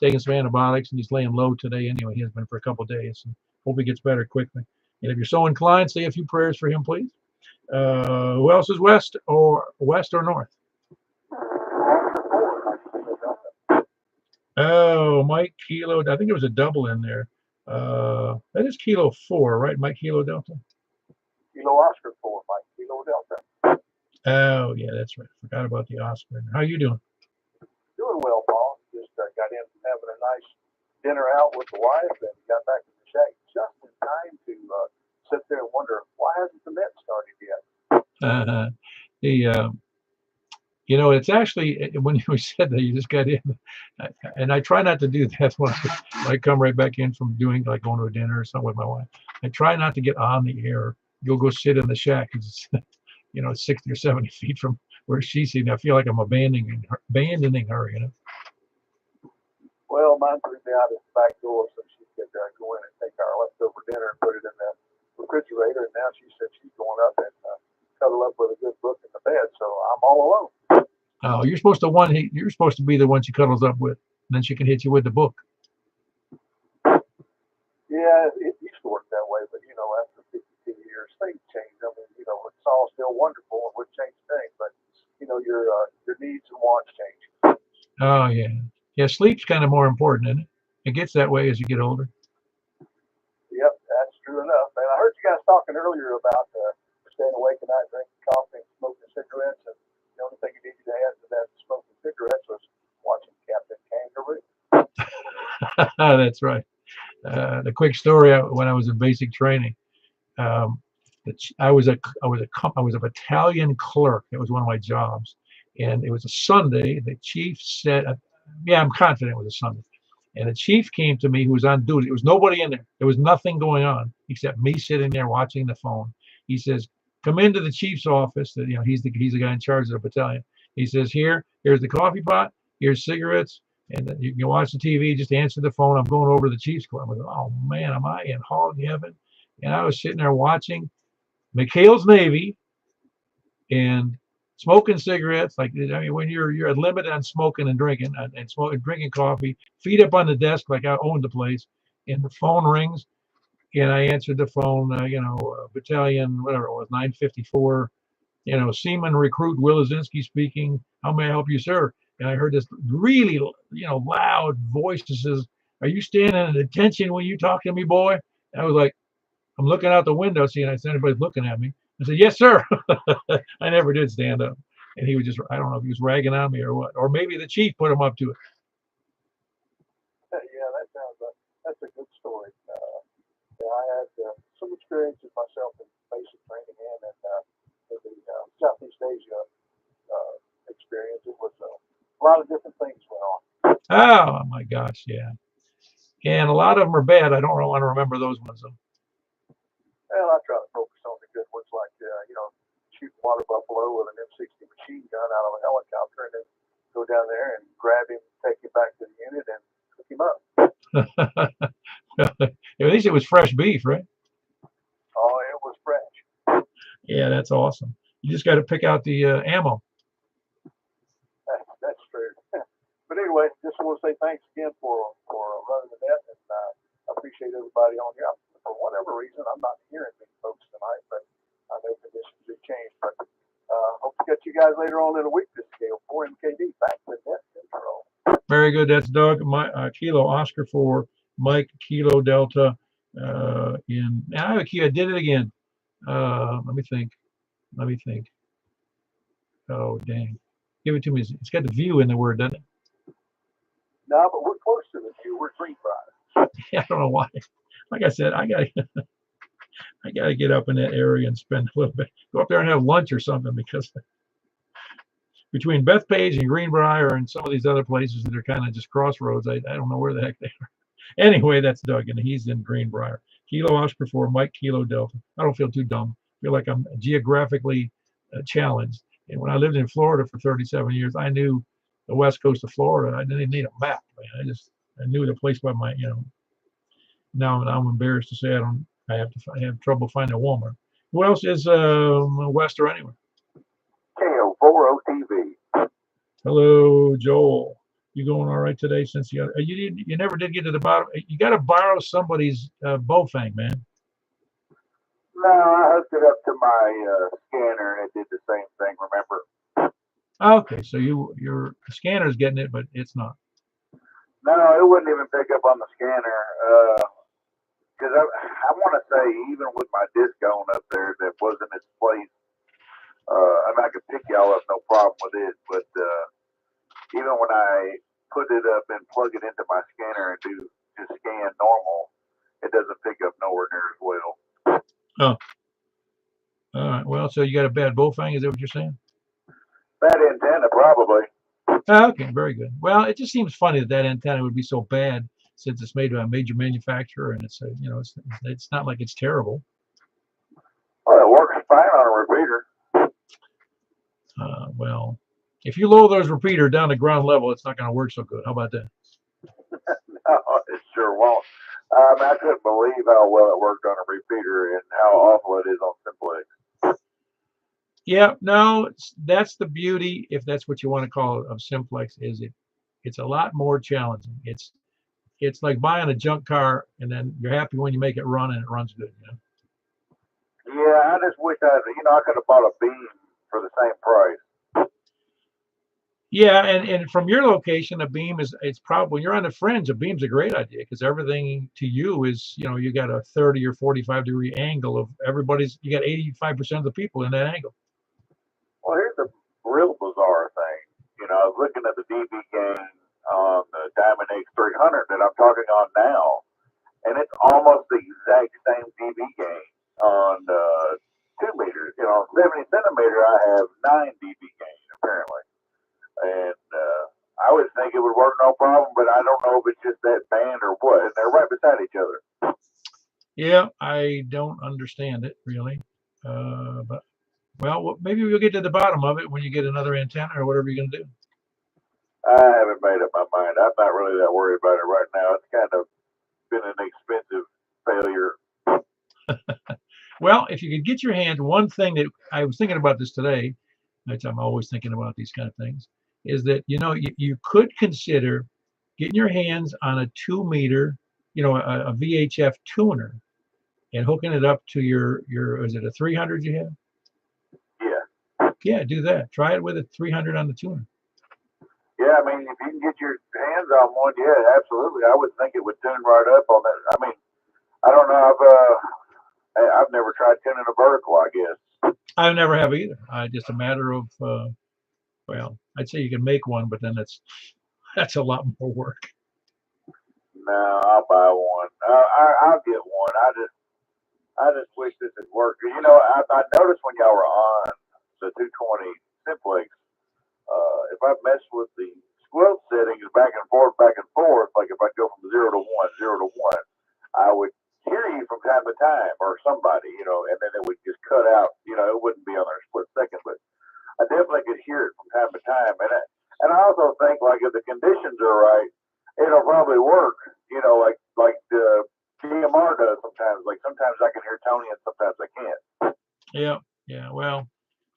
taking some antibiotics, and he's laying low today anyway. He has been for a couple of days, and hope he gets better quickly. And if you're so inclined, say a few prayers for him, please. Who else is west or north? Oh, Mike Kilo. I think there was a double in there. That is Kilo 4, right? Mike Kilo Delta. Kilo Oscar 4, Mike Kilo Delta. Oh, yeah, that's right. Forgot about the Oscar. How you doing? Doing well, Paul. Just got in from having a nice dinner out with the wife and got back to the shack just in time sit there and wonder, why hasn't the net started yet? It's actually, when you said that, you just got in, and I try not to do that when I come right back in from doing, like, going to a dinner or something with my wife. I try not to get on the air. You'll go sit in the shack, 'cause it's 60 or 70 feet from where she's sitting. I feel like I'm abandoning her. Well, mine threw me out of the back door, so she could go in and take our leftover dinner and put it in the refrigerator. And now she said she's going up and cuddle up with a good book in the bed, so I'm all alone. Oh, you're supposed to be the one she cuddles up with, and then she can hit you with the book. Yeah, it used to work that way, but after 52 years, things change. I mean, it's all still wonderful and would change things, but your needs and wants change. Oh yeah, yeah. Sleep's kind of more important, isn't it? It gets that way as you get older. Yep, that's true enough. And I heard you guys talking earlier about staying awake at night, drinking coffee, and smoking cigarettes, and the only thing you needed to add to that smoking cigarettes was watching Captain Kangaroo. That's right. The quick story: when I was in basic training, I was a battalion clerk. That was one of my jobs, and it was a Sunday. The chief said, "Yeah, I'm confident it was a Sunday." And the chief came to me, who was on duty. There was nobody in there. There was nothing going on except me sitting there watching the phone. He says, "Come into the chief's office." That he's the guy in charge of the battalion. He says, "Here's the coffee pot. Here's cigarettes, and then you can watch the TV. Just answer the phone. I'm going over to the chief's club." I go, "Oh man, am I in hog heaven?" And I was sitting there watching McHale's Navy and smoking cigarettes. Like, I mean, when you're at limit on smoking and drinking and drinking coffee, feet up on the desk like I owned the place, and the phone rings, and I answered the phone. Battalion, whatever it was, 954. Seaman Recruit Wilazinski speaking. How may I help you, sir? And I heard this really, loud voice that says, "Are you standing at attention when you talk to me, boy?" And I was like, I'm looking out the window, seeing I said anybody's looking at me. I said, "Yes, sir." I never did stand up. And he was just, I don't know if he was ragging on me or what. Or maybe the chief put him up to it. Yeah, that's a good story. I had some experiences myself in basic training and in the Southeast Asia experience. It was a lot of different things went on. Oh, my gosh, yeah. And a lot of them are bad. I don't want to remember those ones, though. Well, I try to focus on the good ones, like shooting water buffalo with an M60 machine gun out of a helicopter, and then go down there and grab him, take him back to the unit, and cook him up. At least it was fresh beef, right? Oh, it was fresh. Yeah, that's awesome. You just got to pick out the ammo. That's true. But anyway, just want to say thanks again for running the net, and I appreciate everybody on here. For whatever reason, I'm not hearing many folks tonight, but I know conditions have changed. But hope to catch you guys later on in the week. This is Gale 4 MKD back with net control. Very good. That's Doug. Kilo Oscar for Mike Kilo Delta. I did it again. Let me think. Oh dang! Give it to me. It's got the view in the word, doesn't it? No, but we're close to the view. We're Greenbrier. Yeah, I don't know why. Like I said, I gotta get up in that area and spend a little bit. Go up there and have lunch or something, because between Bethpage and Greenbrier and some of these other places that are kind of just crossroads, I don't know where the heck they are. Anyway, that's Doug, and he's in Greenbrier. Kilo Oscar 4 Mike Kilo Delta. I don't feel too dumb. I feel like I'm geographically challenged. And when I lived in Florida for 37 years, I knew the west coast of Florida. I didn't even need a map, man. I knew the place by my, Now I'm embarrassed to say I have trouble finding a Walmart. Who else is west or anywhere? KO4OTV. Hello, Joel. You going all right today? Since you never did get to the bottom. You got to borrow somebody's Bowfang, man. No, I hooked it up to my scanner, and it did the same thing. Remember? Okay, so your scanner's getting it, but it's not. No, it wouldn't even pick up on the scanner. Because I want to say, even with my disc on up there, that wasn't its place. I mean, I could pick y'all up, no problem with it. But even when I put it up and plug it into my scanner and just scan normal, it doesn't pick up nowhere near as well. Oh, all right. Well, so you got a bad bullfang? Is that what you're saying? Bad antenna, probably. Oh, okay, very good. Well, it just seems funny that that antenna would be so bad since it's made by a major manufacturer, and it's a, you know, it's not like it's terrible. Well, it works fine on a repeater. Well, if you lower those repeater down to ground level, it's not going to work so good. How about that? No, it sure won't. I couldn't believe how well it worked on a repeater and how awful it is on Simplex. Yeah, no, that's the beauty, if that's what you want to call it, of Simplex. Is it's a lot more challenging. It's like buying a junk car, and then you're happy when you make it run and it runs good. You know? Yeah, I just wish I could have bought a beam for the same price. Yeah, and from your location, a beam it's probably, when you're on the fringe, a beam's a great idea because everything to you is, you know, you got a 30 or 45-degree angle of everybody's, you got 85% of the people in that angle. Well, here's the real bizarre thing. You know, I was looking at the DB gain on the Diamond X300 that I'm talking on now, and it's almost the exact same DB gain on 2 meters. You know, 70 centimeter, I have 9 DB gain apparently, and I would think it would work no problem, but I don't know if it's just that band or what. And they're right beside each other. Yeah, I don't understand it really, but well, maybe we'll get to the bottom of it when you get another antenna or whatever you're gonna do. I haven't made up my mind. I'm not really that worried about it right now. It's kind of been an expensive failure. Well, if you could get your hand, one thing that I was thinking about this today, which I'm always thinking about these kind of things, is that, you know, you could consider getting your hands on a 2 meter, you know, a VHF tuner and hooking it up to your, is it a 300 you have? Yeah. Yeah, do that. Try it with a 300 on the tuner. Yeah, I mean, if you can get your hands on one, yeah, absolutely. I would think it would tune right up on that. I mean, I don't know. I've never tried tuning a vertical, I guess. I never have either. Just a matter of, well, I'd say you can make one, but then that's a lot more work. No, I'll buy one. I'll get one. I just wish this had worked. You know, I noticed when y'all were on the 220 Simplex, if I mess with the squelch settings back and forth, like if I go from 0 to 1, I would hear you from time to time or somebody, you know, and then it would just cut out. You know, it wouldn't be on there a split second, but I definitely could hear it from time to time. And I also think, like, if the conditions are right, it'll probably work. You know, like the DMR does sometimes. Like sometimes I can hear Tony and sometimes I can't. Yeah. Well,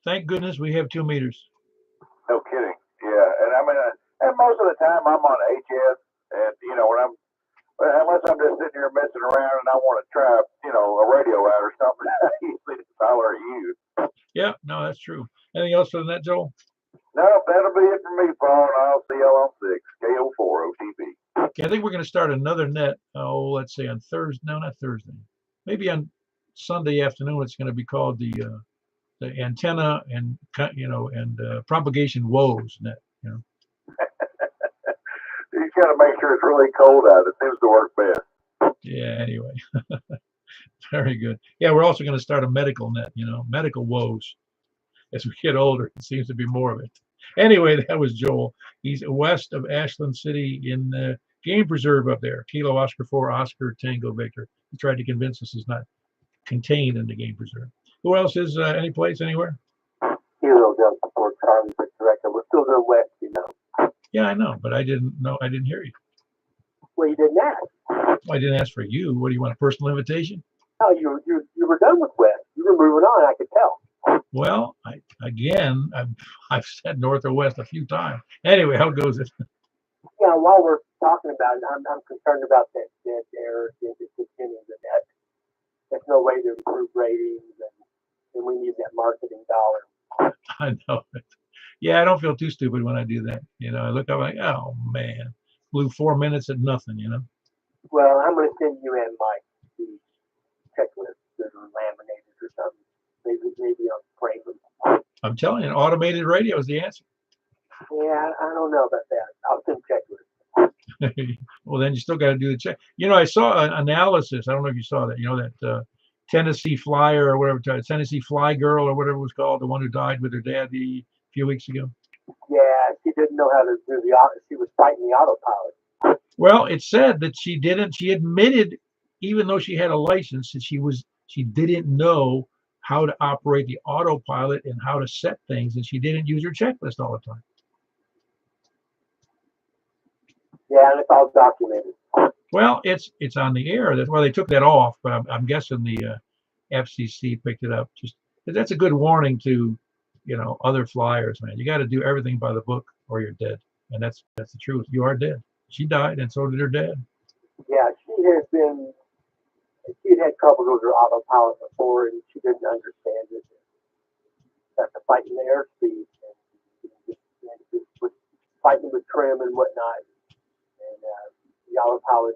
thank goodness we have 2 meters. No kidding. Yeah, and I mean, and most of the time I'm on HS, and you know, unless I'm just sitting here messing around and I want to try, you know, a radio out or something, I usually just holler at you. Yeah, no, that's true. Anything else for the net, Joel? No, that'll be it for me, Paul, and I'll see y'all on 6 KO4 OTB. Okay, I think we're going to start another net. Oh, let's say on Thursday. No, not Thursday. Maybe on Sunday afternoon. It's going to be called the antenna and, you know, and propagation woes net. You know. You got to make sure it's really cold out. It seems to work best. Yeah. Anyway, very good. Yeah, we're also going to start a medical net. You know, medical woes. As we get older, it seems to be more of it. Anyway, that was Joel. He's west of Ashland City in the game preserve up there. Kilo Oscar 4 Oscar Tango Victor. He tried to convince us he's not contained in the game preserve. Who else is any place anywhere? Kilo Delta 4 Charlie Victor. We're still going west, you know. Yeah, I know, but I didn't hear you. Well, you didn't ask. Well, I didn't ask for you. What do you want, a personal invitation? No, you were done with west. You were moving on. I could tell. Well, I've said north or west a few times. Anyway, how goes it? Yeah, while we're talking about it, I'm concerned about that error in discontinuing the net. There's no way to improve ratings, and we need that marketing dollar. I know it. Yeah, I don't feel too stupid when I do that. You know, I look up like, oh man, blew 4 minutes at nothing. You know. Well, I'm going to send you in like the checklist that are laminated or something. Maybe I'll frame them. I'm telling you, automated radio is the answer. Yeah, I don't know about that. I'll send checklists. Well, then you still got to do the check. You know, I saw an analysis. I don't know if you saw that. You know that Tennessee Flyer or whatever, Tennessee Fly Girl or whatever it was called, the one who died with her dad a few weeks ago. Yeah, she didn't know how to do the auto. She was fighting the autopilot. Well, it said that she didn't. She admitted, even though she had a license, that she didn't know how to operate the autopilot and how to set things, and she didn't use her checklist all the time. Yeah, and it's all documented. Well, it's on the air. That's why they took that off. But I'm guessing the FCC picked it up. Just that's a good warning to, other flyers, man. You got to do everything by the book, or you're dead. And that's the truth. You are dead. She died, and so did her dad. Yeah, she'd had trouble with her autopilot before, and she didn't understand it. After fighting the airspeed, and just fighting with trim and whatnot, and the autopilot,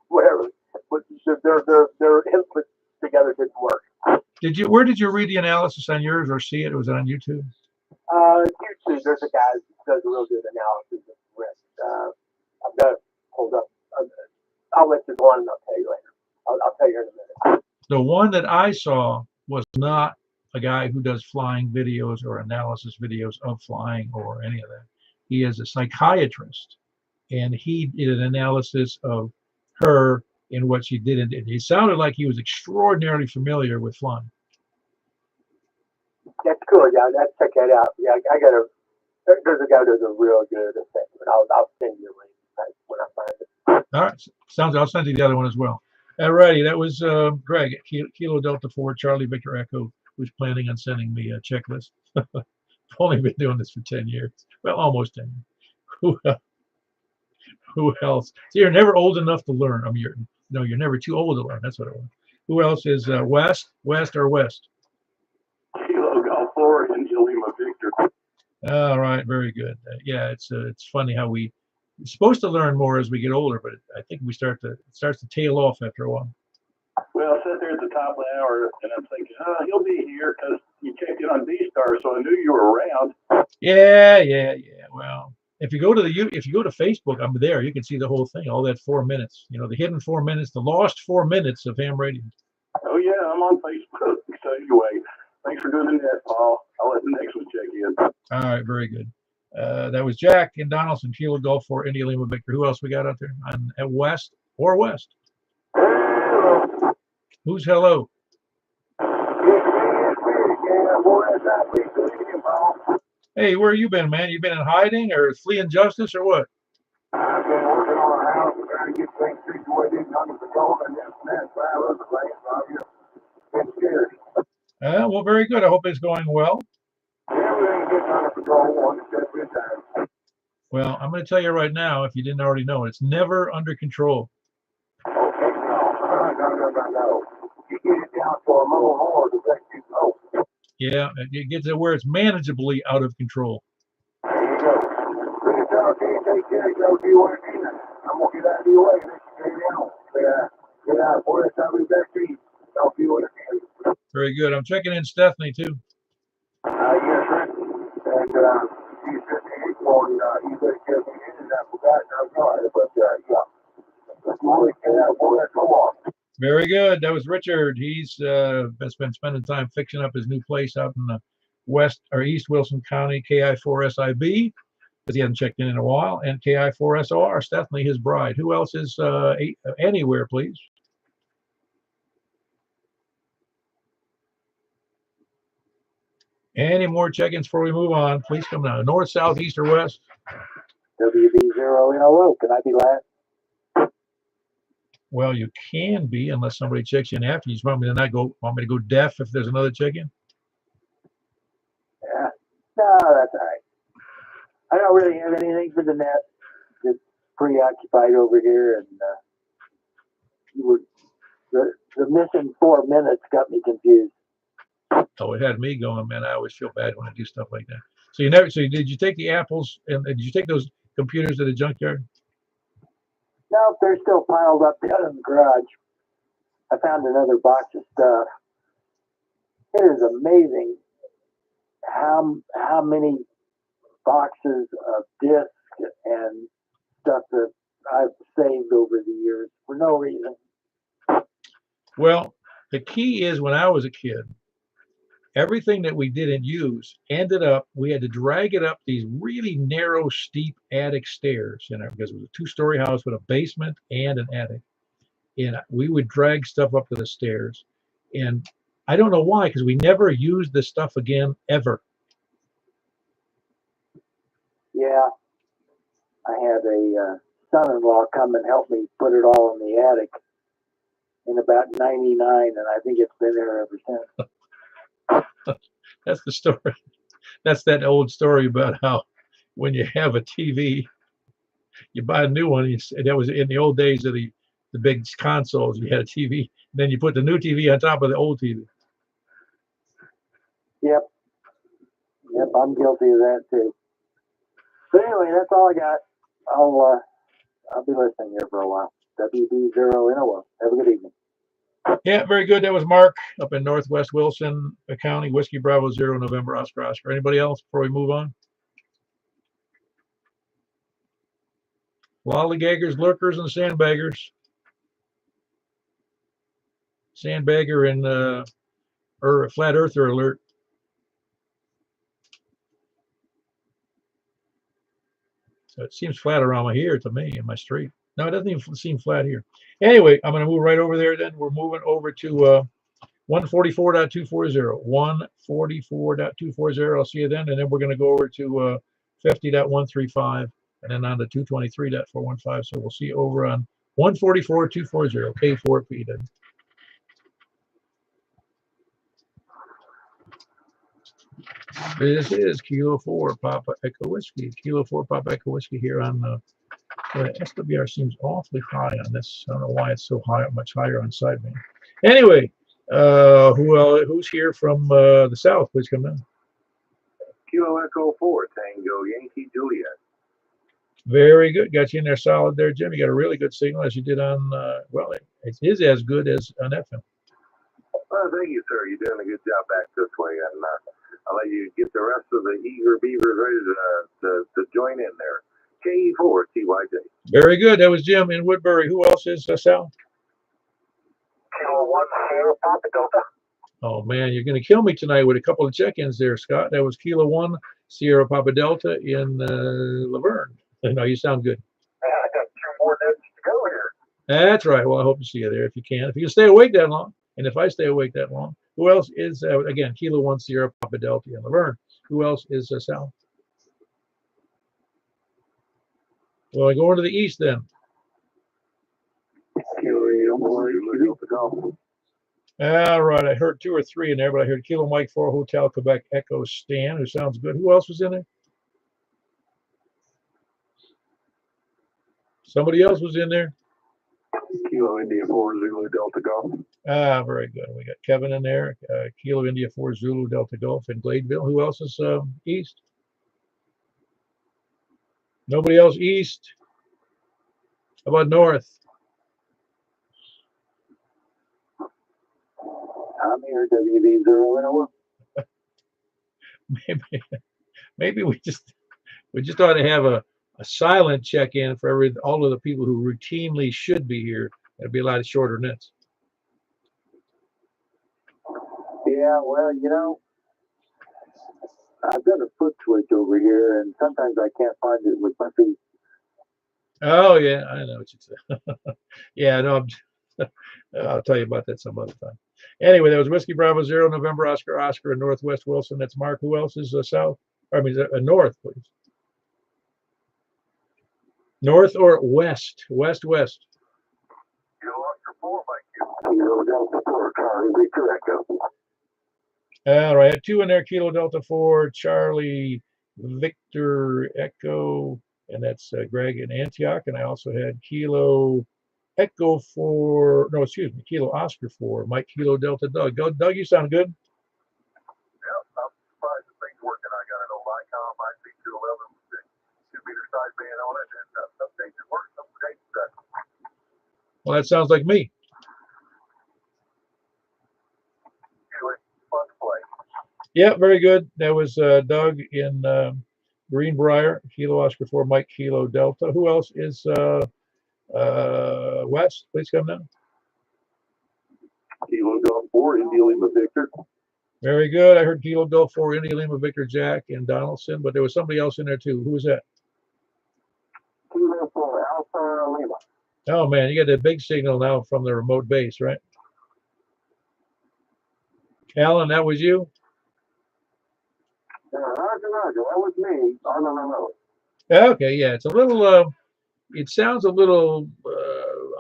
whatever, but their input together didn't work. Where did you read the analysis on yours or see it? Was it on YouTube? YouTube, there's a guy who does a real good analysis of risk. I've got it pulled up. I'll let you go on and I'll tell you later. I'll tell you in a minute. The one that I saw was not a guy who does flying videos or analysis videos of flying or any of that. He is a psychiatrist, and he did an analysis of her and what she did. And it sounded like he was extraordinarily familiar with flying. That's cool. Yeah, let's check that out. Yeah, there's a guy who does a real good assessment. I'll send you a link when I find it. All right. I'll send you the other one as well. All righty. That was Greg at Kilo Delta 4 Charlie Victor Echo, who's planning on sending me a checklist. I've only been doing this for 10 years. Well, almost 10 years. Who else? So you're never old enough to learn. I mean, you're never too old to learn. That's what I want. Who else is West? West? Kilo Golf 4 and Lima Victor. All right, very good. Yeah, it's funny how we're supposed to learn more as we get older, but I think it starts to tail off after a while. Well, I sat there at the top of the hour and I'm thinking, he'll be here because you checked in on D-Star, so I knew you were around. Yeah. Well, if you go to Facebook, I'm there. You can see the whole thing, all that 4 minutes. The hidden 4 minutes, the lost 4 minutes of ham radio. Oh yeah, I'm on Facebook. So anyway, thanks for doing the net, Paul. I'll let the next one check in. All right, very good. That was Jack in Donaldson, Kilo Golf for India Lima Victor. Who else we got out there? At West? Who's hello? Hey, where you been, man? You been in hiding or fleeing justice or what? I've been working on a house and trying to get things situated under control and this and that, 5 other things. So I've just been scared. Well, very good. I hope it's going well. Everything gets under control one step at a time. Well, I'm going to tell you right now, if you didn't already know, it's never under control. Okay, no. You get it down to a little more to let you know. Yeah, it gets it where it's manageably out of control. There you go. Bring it down, take care of you. You want to I'm going to get out of your way and let you stay down. Get out, boy. That's how we back to you. Help you with it. Very good. I'm checking in Stephanie, too. Yes, sir. And she's 58 on, you better care of me. I forgot. I'm sorry, but yeah. Boy, get out, boy. Come on. Very good. That was Richard. He's been spending time fixing up his new place out in the East Wilson County, KI4SIB, because he hasn't checked in a while, and KI4SOR, Stephanie, his bride. Who else is anywhere, please? Any more check-ins before we move on? Please come down. North, south, east, or west? WB0LO. Can I be last? Well, you can be unless somebody checks in after you. Want me to go deaf if there's another check-in? Yeah. No, that's all right. I don't really have anything for the net. Just preoccupied over here, and the missing 4 minutes got me confused. Oh, it had me going, man. I always feel bad when I do stuff like that. So did you take the apples and did you take those computers to the junkyard? No, they're still piled up down in the garage. I found another box of stuff. It is amazing how many boxes of discs and stuff that I've saved over the years for no reason. Well, The key is when I was a kid, everything that we didn't use ended up, we had to drag it up these really narrow, steep attic stairs, you know, because it was a 2-story house with a basement and an attic. And we would drag stuff up to the stairs. And I don't know why, because we never used this stuff again, ever. Yeah, I had a son-in-law come and help me put it all in the attic in about '99, and I think it's been there ever since. That's the story. That's that old story about how when you have a TV, you buy a new one. And that was in the old days of the big consoles. You had a TV, then you put the new TV on top of the old TV. Yep, I'm guilty of that too. But anyway, that's all I got. I'll be listening here for a while. WB0NO. Have a good evening. Yeah, very good. That was Mark up in Northwest Wilson County, Whiskey Bravo 0 November Oscar Oscar. Anybody else before we move on? Lollygaggers, lurkers, and sandbaggers. Sandbagger and flat earther alert. So it seems flat around here to me in my street. No, it doesn't even seem flat here. Anyway, I'm going to move right over there then. We're moving over to 144.240. 144.240. I'll see you then. And then we're going to go over to 50.135 and then on to 223.415. So we'll see you over on 144.240, K4P then. This is Kilo 4 Papa Echo Whiskey. Kilo 4 Papa Echo Whiskey here on the SWR seems awfully high on this. I don't know why it's so high, much higher on sideband. Anyway, who's here from the south? Please come down. Kilo Echo 4 Tango Yankee Juliet. Very good. Got you in there solid there, Jim. You got a really good signal as you did on, well, it is as good as on FM. Well, thank you, sir. You're doing a good job back this way. And I'll let you get the rest of the eager beavers ready to join in there. KE4 TYJ. Very good. That was Jim in Woodbury. Who else is Sal? Kilo 1 Sierra Papa Delta. Oh, man, you're going to kill me tonight with a couple of check-ins there, Scott. That was Kilo 1 Sierra Papa Delta in Laverne. No, you sound good. I got 2 more nets to go here. That's right. Well, I hope to see you there if you can. If you can stay awake that long, and if I stay awake that long. Who else is, again, Kilo 1 Sierra Papa Delta in Laverne. Who else is Sal? Well, I go into the east then. All right, I heard 2 or 3 in there, but I heard Kilo Mike 4 Hotel Quebec Echo Stan, who sounds good. Who else was in there? Somebody else was in there. Kilo India 4 Zulu Delta Golf. Ah, very good. We got Kevin in there. Kilo India 4 Zulu Delta Golf in Gladeville. Who else is east? Nobody else east? How about north? I'm here, WB0NO. Maybe we just ought to have a silent check-in for all of the people who routinely should be here. It'd be a lot of shorter nets. Yeah, well, you know, I've got a foot switch over here, and sometimes I can't find it with my feet. Oh, yeah, I know what you said. Yeah, no, I'll tell you about that some other time. Anyway, that was Whiskey Bravo 0 November Oscar Oscar in Northwest Wilson. That's Mark. Who else is south? I mean, north, please. North or west? West. Kilo Oscar 4 by Kilo Delta 4 Charlie Victor Echo. All right, I had 2 in there. Kilo Delta 4 Charlie Victor Echo, and that's Greg in Antioch. And I also had Kilo Echo 4, no, excuse me, Kilo Oscar 4 Mike Kilo Delta Doug. Doug, you sound good. Yeah, I'm surprised the thing's working. I got an old ICOM IC211 with 2-meter sideband on it, and some days it works, some days it doesn't. Well, that sounds like me. Anyway, fun to play. Yeah, very good. That was Doug in Greenbrier, Kilo Oscar 4 Mike Kilo Delta. Who else is west? Please come down. Kilo Kilo Golf 4, Indy Lima Victor. Very good. I heard Kilo Golf 4, Indy Lima Victor, Jack, and Donaldson, but there was somebody else in there too. Who was that? Kilo 4 Alpha Lima. Oh man, you got that big signal now from the remote base, right? Alan, that was you? Roger, that was me on the remote. Okay, yeah, it's a little. It sounds a little.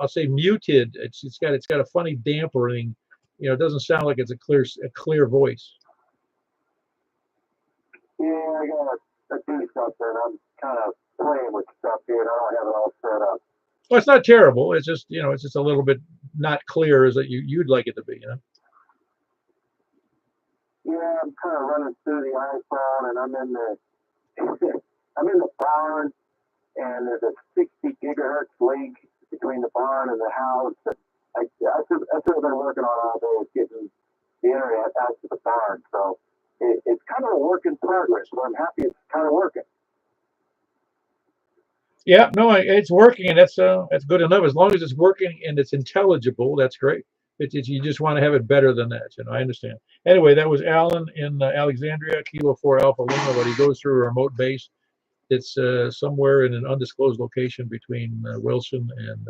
I'll say muted. It's got a funny dampering. You know, it doesn't sound like it's a clear voice. Yeah, I got a do something. I'm kind of playing with stuff here, and I don't have it all set up. Well, it's not terrible. It's just, you know, it's just a little bit not clear as that you'd like it to be, you know. Yeah, I'm kind of running through the iPhone, and I'm in the barn, and there's a 60 gigahertz link between the barn and the house. That's what I've been working on all day, is getting the internet out to the barn. So it's kind of a work in progress, but I'm happy it's kind of working. Yeah, no, it's working, and that's good enough. As long as it's working and it's intelligible, that's great. You just want to have it better than that, you know. I understand. Anyway, that was Alan in Alexandria, Kilo 4 Alpha Lima, but he goes through a remote base. It's somewhere in an undisclosed location between Wilson and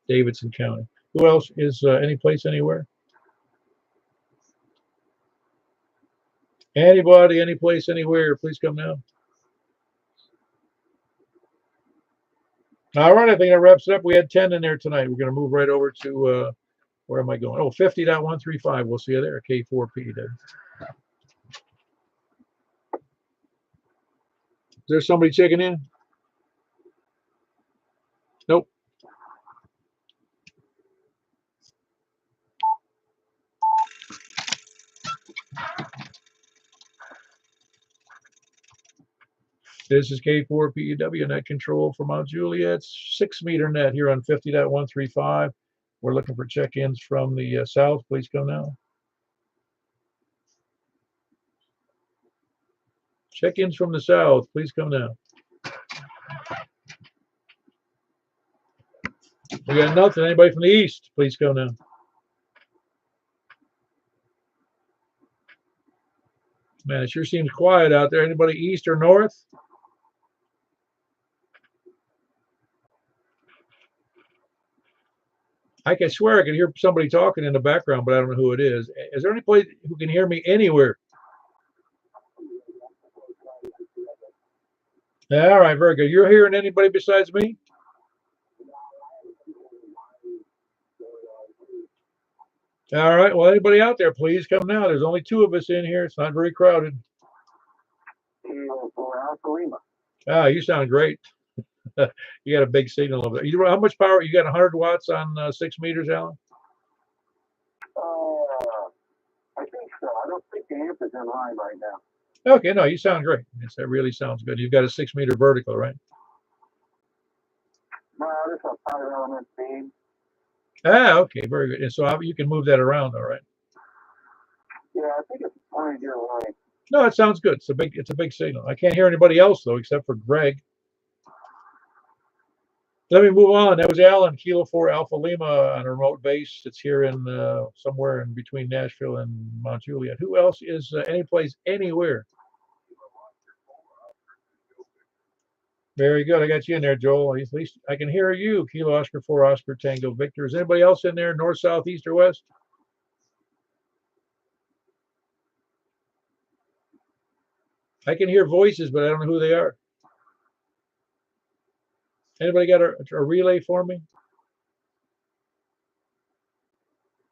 Davidson County. Who else is any place anywhere? Anybody, any place, anywhere? Please come now. All right, I think that wraps it up. We had 10 in there tonight. We're going to move right over to where am I going? Oh, 50.135. We'll see you there. K4P there. Is there somebody checking in? Nope. This is K4PEW net control for Mount Juliet, 6-meter net here on 50.135. We're looking for check-ins from the south. Please come now. Check-ins from the south. Please come now. We got nothing. Anybody from the east? Please come now. Man, it sure seems quiet out there. Anybody east or north? I can swear I can hear somebody talking in the background, but I don't know who it is. Is there anybody who can hear me anywhere? All right, very good. You're hearing anybody besides me? All right. Well, anybody out there, please come now. There's only 2 of us in here. It's not very crowded. Ah, you sound great. You got a big signal over there. How much power? You got 100 watts on 6 meters, Alan? I think so. I don't think the amp is in line right now. Okay, no, you sound great. That really sounds good. You've got a 6-meter vertical, right? No, this is a 5-element beam. Ah, okay, very good. And so you can move that around, all right? Yeah, I think it's 20-year line. No, it sounds good. It's a big signal. I can't hear anybody else though, except for Greg. Let me move on. That was Alan, Kilo 4 Alpha Lima on a remote base. It's here in somewhere in between Nashville and Mount Juliet. Who else is any place, anywhere? Very good. I got you in there, Joel. At least I can hear you. Kilo Oscar 4 Oscar Tango Victor. Is anybody else in there, north, south, east, or west? I can hear voices, but I don't know who they are. Anybody got a relay for me?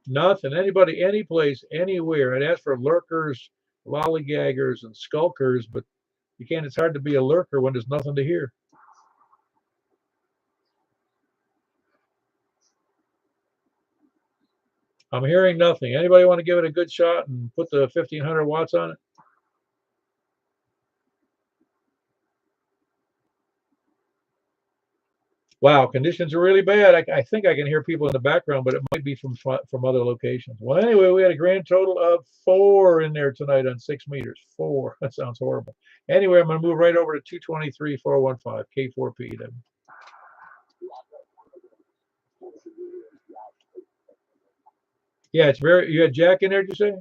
Nothing. Anybody, any place, anywhere. I'd ask for lurkers, lollygaggers, and skulkers, but you can't. It's hard to be a lurker when there's nothing to hear. I'm hearing nothing. Anybody want to give it a good shot and put the 1500 watts on it? Wow, conditions are really bad. I think I can hear people in the background, but it might be from other locations. Well, anyway, we had a grand total of 4 in there tonight on 6 meters. 4. That sounds horrible. Anyway, I'm going to move right over to 223.415, K4P. Then. Yeah, it's very. You had Jack in there, did you say?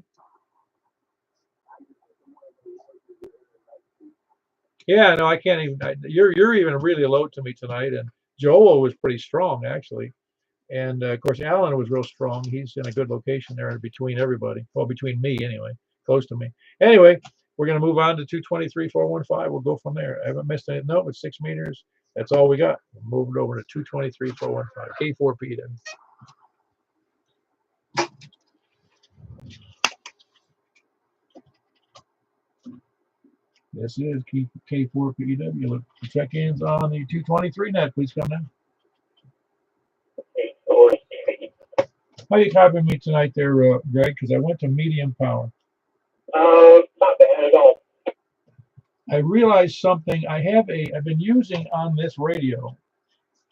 Yeah, no, I can't even. You're even really low to me tonight, and Joel was pretty strong actually, and of course Alan was real strong. He's in a good location there between everybody. Well, between me anyway, close to me. Anyway, we're gonna move on to 223.415. We'll go from there. I haven't missed it. No, it's 6 meters. That's all we got. We'll move it over to 223.415. K4P then. This is K4PW. Look for check-ins on the 223 net. Please come in. How you copying me tonight there, Greg? Because I went to medium power. Not bad at all. I realized something. I've been using on this radio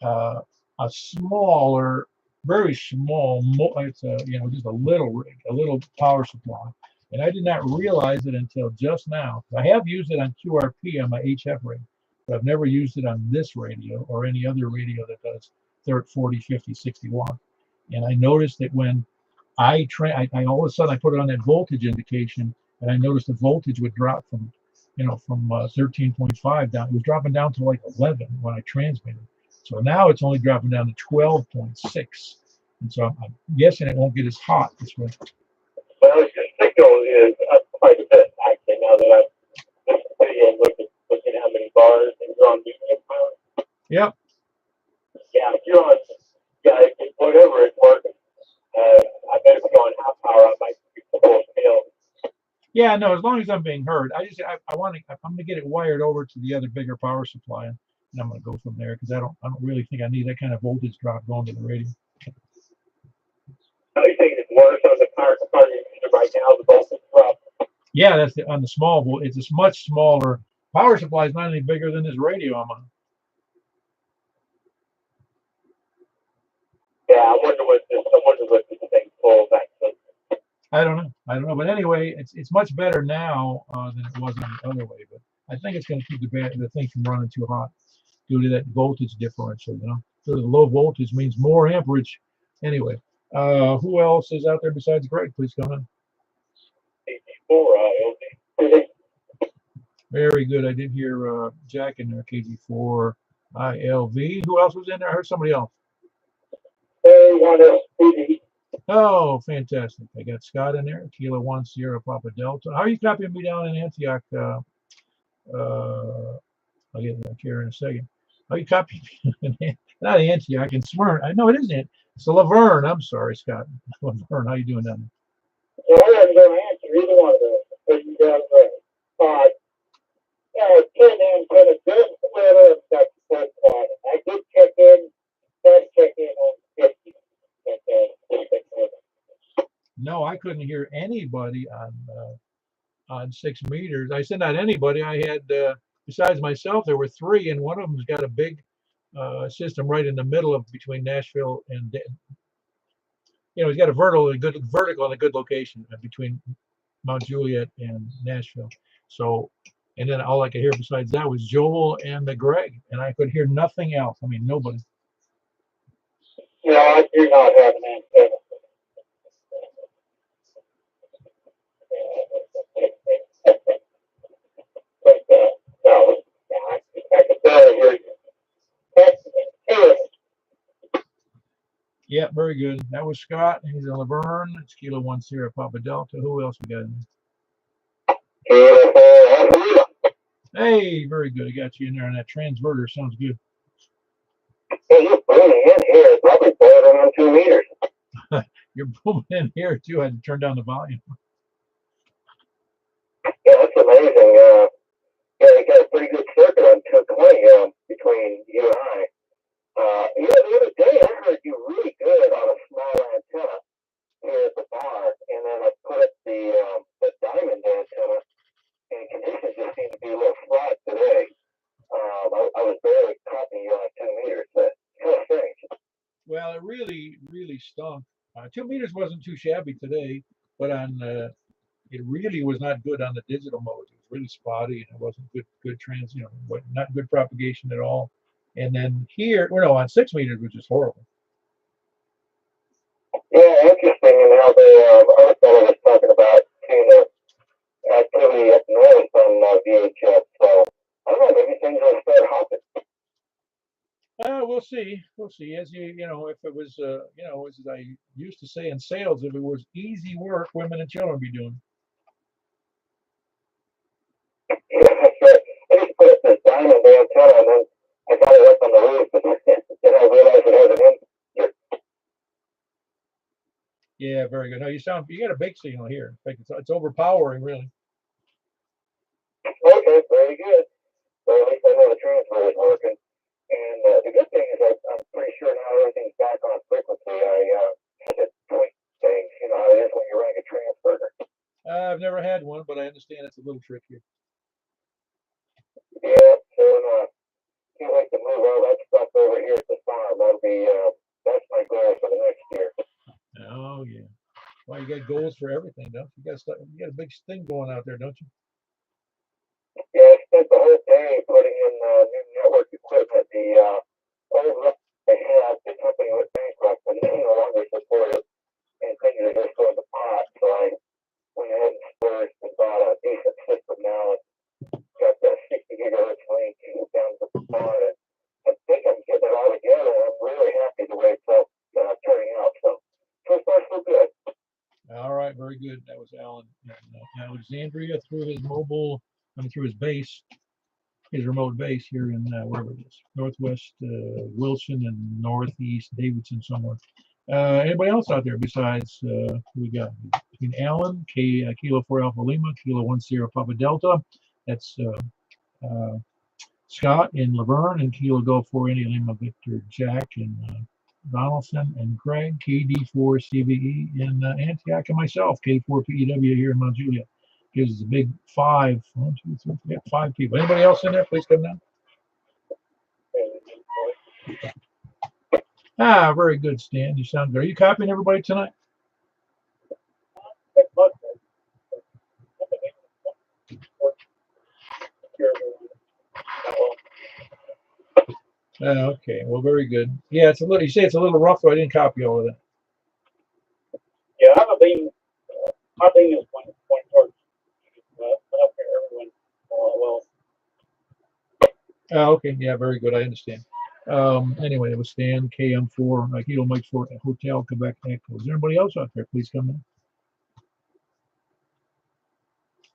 a smaller, very small. It's just a little rig, a little power supply, and I did not realize it until just now. I have used it on QRP on my HF rig, but I've never used it on this radio or any other radio that does 30, 40, 50, 60 watt. And I noticed that when I all of a sudden I put it on that voltage indication, and I noticed the voltage would drop from 13.5 down. It was dropping down to like 11 when I transmitted. So now it's only dropping down to 12.6, and so I'm guessing it won't get as hot this way. Well, your signal is up quite a bit actually now that I'm looking at how many bars and you're on medium power. Yep. Yeah, if you're on, whatever it's working. I bet if you're on half power, I might be full scale. Yeah, no, as long as I'm being heard. I'm gonna get it wired over to the other bigger power supply, and I'm gonna go from there because I don't really think I need that kind of voltage drop going to the radio. I think it's worse on the power supply right now, the voltage drop. Yeah, that's on the small volt. It's a much smaller power supply. Is not any bigger than this radio I'm on. Yeah, I wonder what this thing pulls actually. I don't know. But anyway, it's much better now than it was on the other way. But I think it's going to keep the thing from running too hot due to that voltage differential. So the low voltage means more amperage. Anyway, who else is out there besides Greg? Please come in. Very good. I did hear Jack in there, KG4 ILV. Who else was in there? I heard somebody else. Oh, fantastic. I got Scott in there, Kilo 1 Sierra Papa Delta. How are you copying me down in Antioch? I'll get back here in a second. How are you copying me? Not Antioch, in Smyrna. I know it isn't. It's Laverne. I'm sorry, Scott. Laverne, how you doing down there? Well, I wasn't going to answer either one of those. But you got it. 10 antenna good splitter. That's I did check in. Check in on 50. No, I couldn't hear anybody on 6 meters. I said not anybody. I had besides myself, there were 3, and one of them's got a big system right in the middle of between Nashville and he's got a vertical and a good location between Mount Juliet and Nashville. So, and then all I could hear besides that was Joel and the Greg, and I could hear nothing else. I mean, nobody. No, I do not have an antenna. No, I can barely hear you. Yeah, very good. That was Scott. He's in Laverne. It's Kilo 1 Sierra Papa Delta. Who else we got in there? Hey, very good. I got you in there, and that transverter sounds good. Hey, you're booming in here. It's probably better on 2 meters. You're booming in here, too. I had to turn down the volume. Yeah, that's amazing. You got a pretty good circuit on 220 between you and I. The other day, I heard you really good on a small antenna here at the bar, and then I put up the diamond antenna, and conditions just seem to be a little flat today. I was barely copying you on 2 meters, but kind of strange. Well, it really, really stunk. 2 meters wasn't too shabby today, but on it really was not good on the digital mode. It was really spotty, and it wasn't good trans, not good propagation at all. And then here, on 6 meters, which is horrible. Yeah, interesting in how they see. We'll see. As you know, if it was, as I used to say in sales, if it was easy work, women and children would be doing. Yeah, that's right. I just put up this diamond antenna, and then I got it up on the roof, and then I realized it had an in. Yeah, very good. No, you got a big signal here. In fact, it's overpowering, really. Okay, very good. Well, at least I know the transfer is working. And the good thing is I'm pretty sure now everything's back on frequency. I had to tweak things, you know how it is when you're running a transfer. I've never had one, but I understand it's a little trickier. Yeah, so can't wait to move all that stuff over here at the farm. That's my goal for the next year. Oh yeah. Well, you got goals for everything, don't you? You got a big thing going out there, don't you? Yeah, I spent the whole day putting in new network equipment. The old one they had, the company went bankrupt and they no longer support it, and things are just going to pot. So I went ahead and splurged and bought a decent system now. And got the 60 gigahertz link down to the farm. And I think I'm getting it all together. I'm really happy the way it's all turning out. So far, so good. All right, very good. That was Alan. Alexandria through his base, his remote base here in wherever it is, northwest Wilson and northeast Davidson somewhere. Anybody else out there besides who we got? Between Alan, Kilo 4 Alpha Lima, Kilo 1 Sierra Papa Delta. That's Scott in Laverne, and Kilo Golf 4 India Lima Victor Jack in Donaldson, and Craig, KD4 CVE in Antioch, and myself, K4 PEW here in Mount Juliet. Gives us a big 5. 1, 2, 3, yeah, 5 people. Anybody else in there? Please come down. Ah, very good, Stan. You sound good. Are you copying everybody tonight? Okay, well, very good. Yeah, it's a little. You say it's a little rough, so I didn't copy all of that. Yeah, I think it's point towards everyone. Well. Okay, yeah, very good. I understand. Anyway, it was Stan, KM4, Kilo Mike 4, Hotel, Quebec Echo. Is there anybody else out there? Please come in.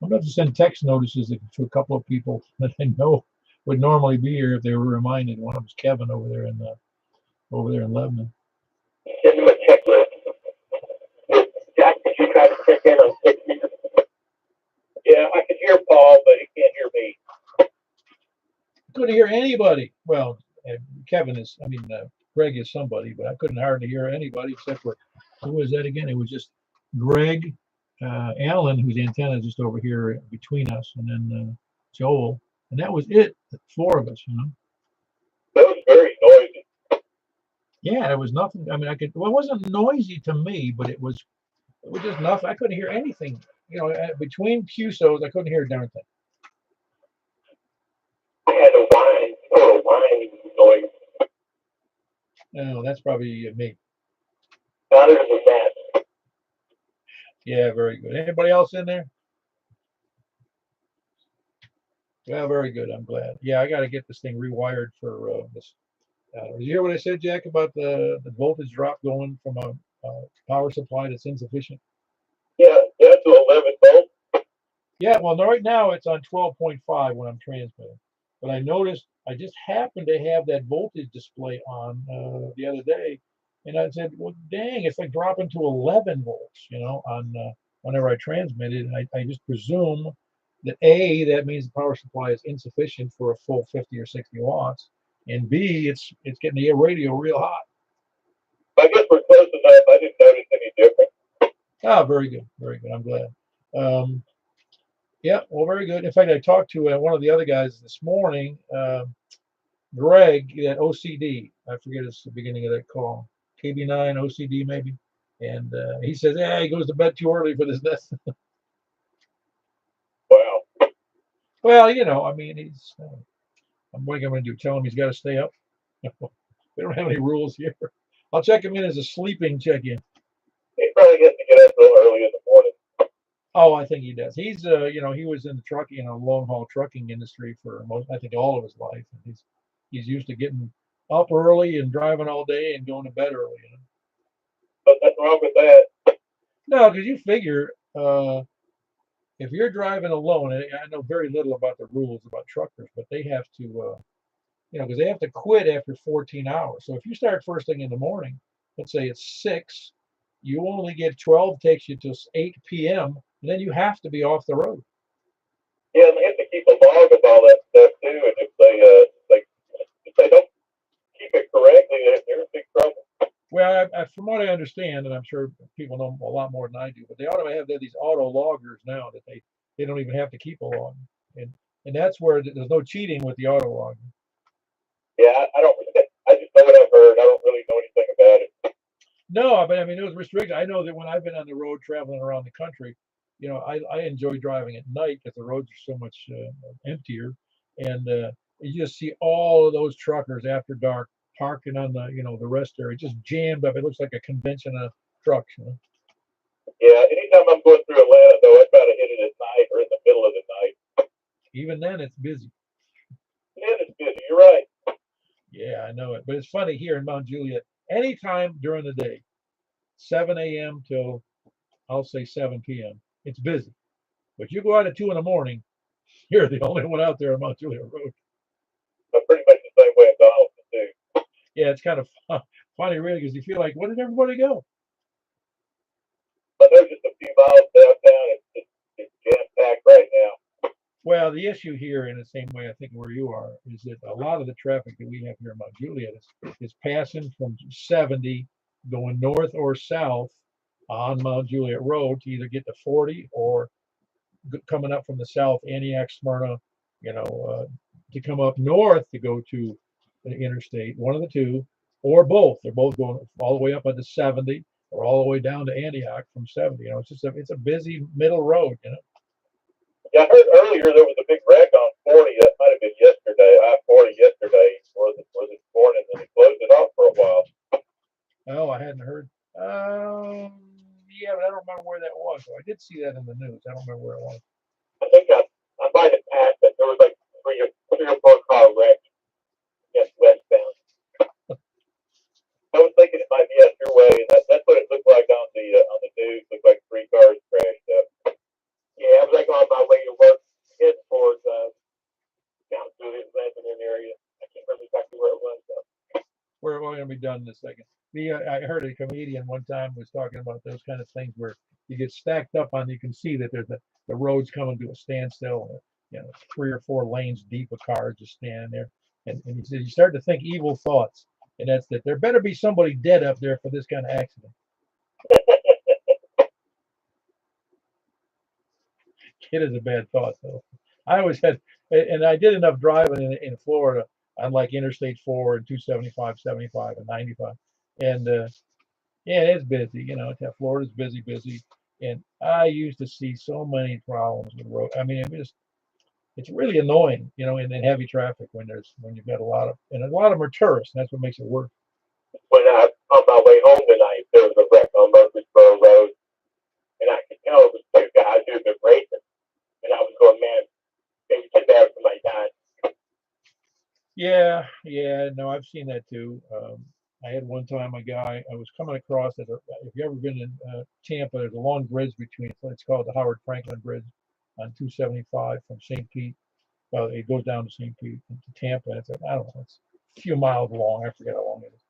I'm going to send text notices to a couple of people that I know would normally be here if they were reminded. One of them is Kevin over there in Lebanon. Send him a checklist. Jack, did you try to check in on 60? Yeah, I could hear Paul, but he can't hear me. Couldn't hear anybody. Well, Kevin is, Greg is somebody, but I couldn't hardly hear anybody except for, who was that again? It was just Greg, Alan, whose antenna is just over here between us, and then Joel, and that was it. The 4 of us, That was very noisy. Yeah, it was nothing. It wasn't noisy to me, but it was just nothing. I couldn't hear anything. Between QSOs, I couldn't hear a darn thing. I had a whine noise. No, that's probably me. Other than that. Yeah, very good. Anybody else in there? Well, very good. I'm glad. Yeah, I got to get this thing rewired for this. Did you hear what I said, Jack, about the voltage drop going from a power supply that's insufficient? Yeah, to 11 volts. Yeah, well, right now it's on 12.5 when I'm transmitting. But I noticed I just happened to have that voltage display on the other day, and I said, well, dang, it's like dropping to 11 volts, on whenever I transmit it. And I just presume that A, that means the power supply is insufficient for a full 50 or 60 watts, and B, it's getting the radio real hot. I guess we're close enough. I didn't notice any difference. Ah, very good, very good. I'm glad. Yeah, well, very good. In fact, I talked to one of the other guys this morning, Greg, at OCD. I forget the beginning of that call. KB9 OCD maybe. And he says, yeah, he goes to bed too early for this. Wow. Well, he's. What am I going to do? Tell him he's got to stay up? We don't have any rules here. I'll check him in as a sleeping check-in. He probably gets to get up real early in the morning. Oh, I think he does. He's, he was in the trucking, long haul trucking industry for I think all of his life. And he's used to getting up early and driving all day and going to bed early. You know? But nothing wrong with that. No, because you figure if you're driving alone, and I know very little about the rules about truckers, but they have to, because they have to quit after 14 hours. So if you start first thing in the morning, let's say it's 6, you only get 12, takes you to 8 p.m., and then you have to be off the road. Yeah, and they have to keep a log of all that stuff too. And if they don't keep it correctly, they're in big trouble. Well, from what I understand, and I'm sure people know a lot more than I do, but they ought to have these auto loggers now that they don't even have to keep a log, and that's where there's no cheating with the auto logging. Yeah, I don't. I just know what I've heard. I don't really know anything about it. No, but I mean it was restricted. I know that when I've been on the road traveling around the country, I enjoy driving at night because the roads are so much emptier, and you just see all of those truckers after dark parking on the rest area, just jammed up. It looks like a convention of trucks. Yeah, anytime I'm going through Atlanta, though, I try to hit it at night or in the middle of the night. Even then, it's busy. Yeah, it's busy. You're right. Yeah, I know it. But it's funny here in Mount Juliet, anytime during the day, 7 a.m. till I'll say 7 p.m., it's busy. But you go out at 2 in the morning, you're the only one out there on Mount Juliet Road. I'm pretty much the same way in Donaldson, too. Yeah, it's kind of funny, really, because you feel like, where did everybody go? I know just a few miles downtown, it's jam-packed right now. Well, the issue here, in the same way I think where you are, is that a lot of the traffic that we have here in Mount Juliet is passing from 70, going north or south on Mount Juliet Road to either get to 40 or coming up from the south, Antioch, Smyrna, to come up north to go to the interstate, one of the two, or both. They're both going all the way up onto 70 or all the way down to Antioch from 70. It's a busy middle road. Yeah, I heard earlier there was a big wreck on 40. That might have been yesterday. I-40 yesterday, or this morning, and they closed it off for a while. Oh, I hadn't heard. Yeah, but I don't remember where that was. So I did see that in the news. I don't remember where it was. I think I might have passed that there was like three or four car wreck westbound. I was thinking it might be out your way, and that's what it looked like on the news. It looked like 3 cars crashed up. Yeah, I was like on my way to work, heading towards down through the Lebanon area. I can't remember exactly where it was though. We're going to be done in a second. I heard a comedian one time was talking about those kind of things where you get stacked up on. You can see that there's the road's coming to a standstill. 3 or 4 lanes deep of cars just standing there, and he said you start to think evil thoughts, and that's that there better be somebody dead up there for this kind of accident. It is a bad thought, though. I always had, and I did enough driving in Florida on like Interstate 4 and 275, 75, and 95. And yeah, it's busy. Florida's busy. And I used to see so many problems with road. I mean, it's really annoying, in heavy traffic when you've got a lot of them are tourists. And that's what makes it worse. When I on my way home tonight, there was a wreck on Murfreesboro Road, and I could tell it was 2 guys who had been racing. And I was going, man, maybe take that for my time. Yeah, no, I've seen that too. I had one time a guy, I was coming across if you've ever been in Tampa, there's a long bridge between, it's called the Howard Franklin Bridge on 275 from St. Pete. Well, it goes down to St. Pete to Tampa. It's, I don't know, it's a few miles long. I forget how long it is.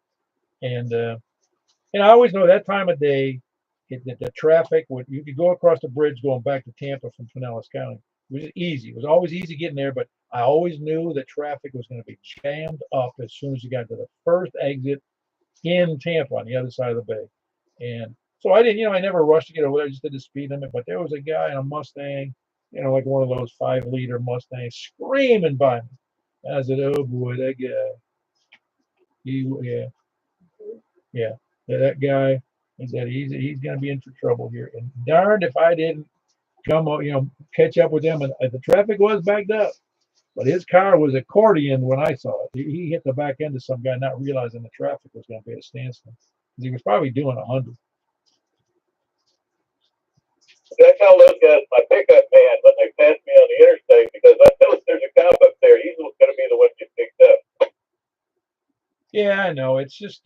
And I always know that time of day, the traffic, you could go across the bridge going back to Tampa from Pinellas County. It was easy. It was always easy getting there, but I always knew that traffic was going to be jammed up as soon as you got to the first exit in Tampa on the other side of the bay. And so I didn't, I never rushed to get over there. I just did the speed limit. But there was a guy in a Mustang, like one of those 5-liter Mustangs, screaming by me. And I said, "Oh boy, that guy. Yeah, that guy." He said he's going to be in for trouble here. And darned if I didn't come, catch up with him. And the traffic was backed up, but his car was accordion when I saw it. He hit the back end of some guy, not realizing the traffic was going to be at a standstill. He was probably doing 100. That's how those guys, my pickup man, when they passed me on the interstate, because I know if there's a cop up there, he's going to be the one that gets picked up. Yeah, I know. It's just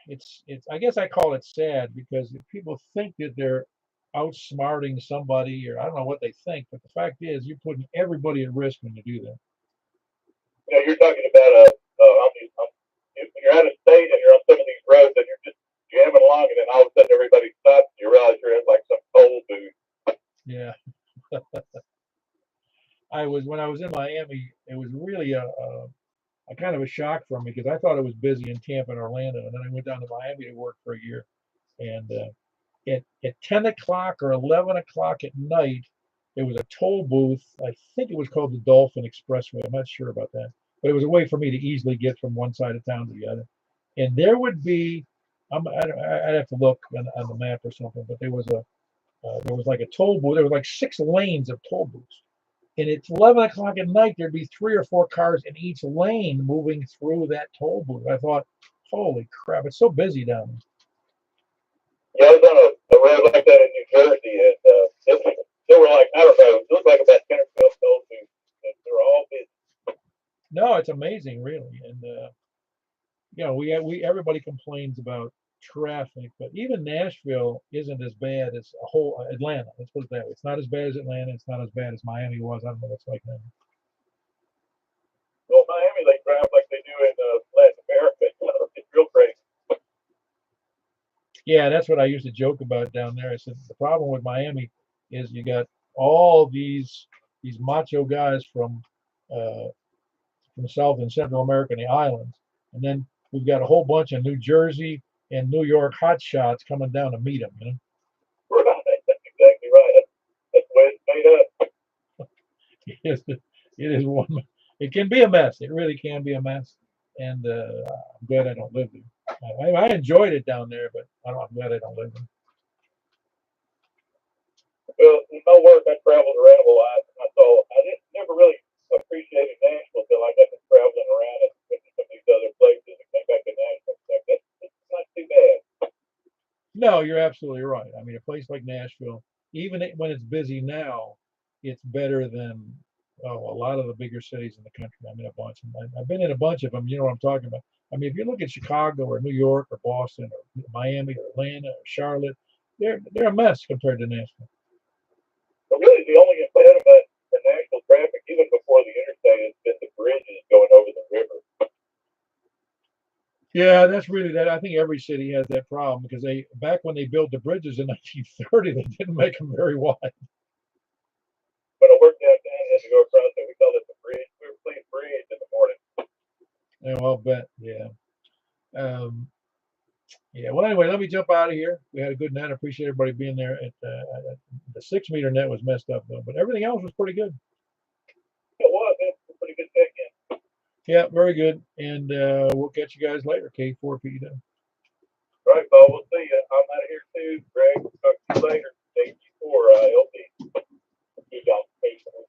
it's I guess I call it sad because if people think that they're outsmarting somebody, or I don't know what they think, but the fact is you're putting everybody at risk when you do that. You know, you're talking about when you're out of state and you're on some of these roads and you're just jamming along, and then all of a sudden everybody stops and you realize you're in like some toll booth. Yeah. When I was in Miami, it was really a kind of a shock for me because I thought it was busy in Tampa and Orlando, and then I went down to Miami to work for a year. And at 10 o'clock or 11 o'clock at night, there was a toll booth. I think it was called the Dolphin Expressway. I'm not sure about that, but it was a way for me to easily get from one side of town to the other. And there would be, I'd have to look on the map or something, but there was like a toll booth. There was like 6 lanes of toll booths. And it's 11 o'clock at night. There'd be 3 or 4 cars in each lane moving through that toll booth. I thought, holy crap, it's so busy down there. Yeah, I was on a road like that in New Jersey, and there were like, I don't know, it looked like about 10 or 12 toll booths, and they were all busy. No, it's amazing, really. And we everybody complains about traffic, but even Nashville isn't as bad as a whole Atlanta. Let's put it that way. It's not as bad as Atlanta. It's not as bad as Miami was. I don't know what it's like now. Well, Miami, they drive like they do in Latin America. You know, it's real crazy. Yeah, that's what I used to joke about down there. I said the problem with Miami is you got all these macho guys from South and Central America and the islands, and then we've got a whole bunch of New Jersey and New York hotshots coming down to meet them. Right, that's exactly right. That's the way it's made up. It is one. It can be a mess. It really can be a mess, and I'm glad I don't live there. I enjoyed it down there, but I'm glad I don't live there. Well, in my work, I traveled around a lot, and I saw, I didn't never really appreciated Nashville until I got to traveling around and went to some of these other places and came back to Nashville. Like, that's not too bad. No, you're absolutely right. I mean, a place like Nashville, even when it's busy now, it's better than a lot of the bigger cities in the country. I'm in a bunch of them. I've been in a bunch of them. You know what I'm talking about. I mean, if you look at Chicago or New York or Boston or Miami or Atlanta or Charlotte, they're a mess compared to Nashville. But really, the only impediment for national traffic, even before the interstate, has been the bridges going over the river. Yeah, that's really that. I think every city has that problem because back when they built the bridges in 1930, they didn't make them very wide. When I worked downtown, I had to go across it. We called it the bridge. We were playing bridge in the morning. Yeah, I'll bet. Yeah. Um, yeah. Well, anyway, let me jump out of here. We had a good net. I appreciate everybody being there. The 6 meter net was messed up though, but everything else was pretty good. It was. It was a pretty good check-in. Yeah, very good. And we'll catch you guys later. K4P. All right, Paul. We'll see you. I'm out of here too, Greg. Talk to you later. Thank you for LP. You got patience.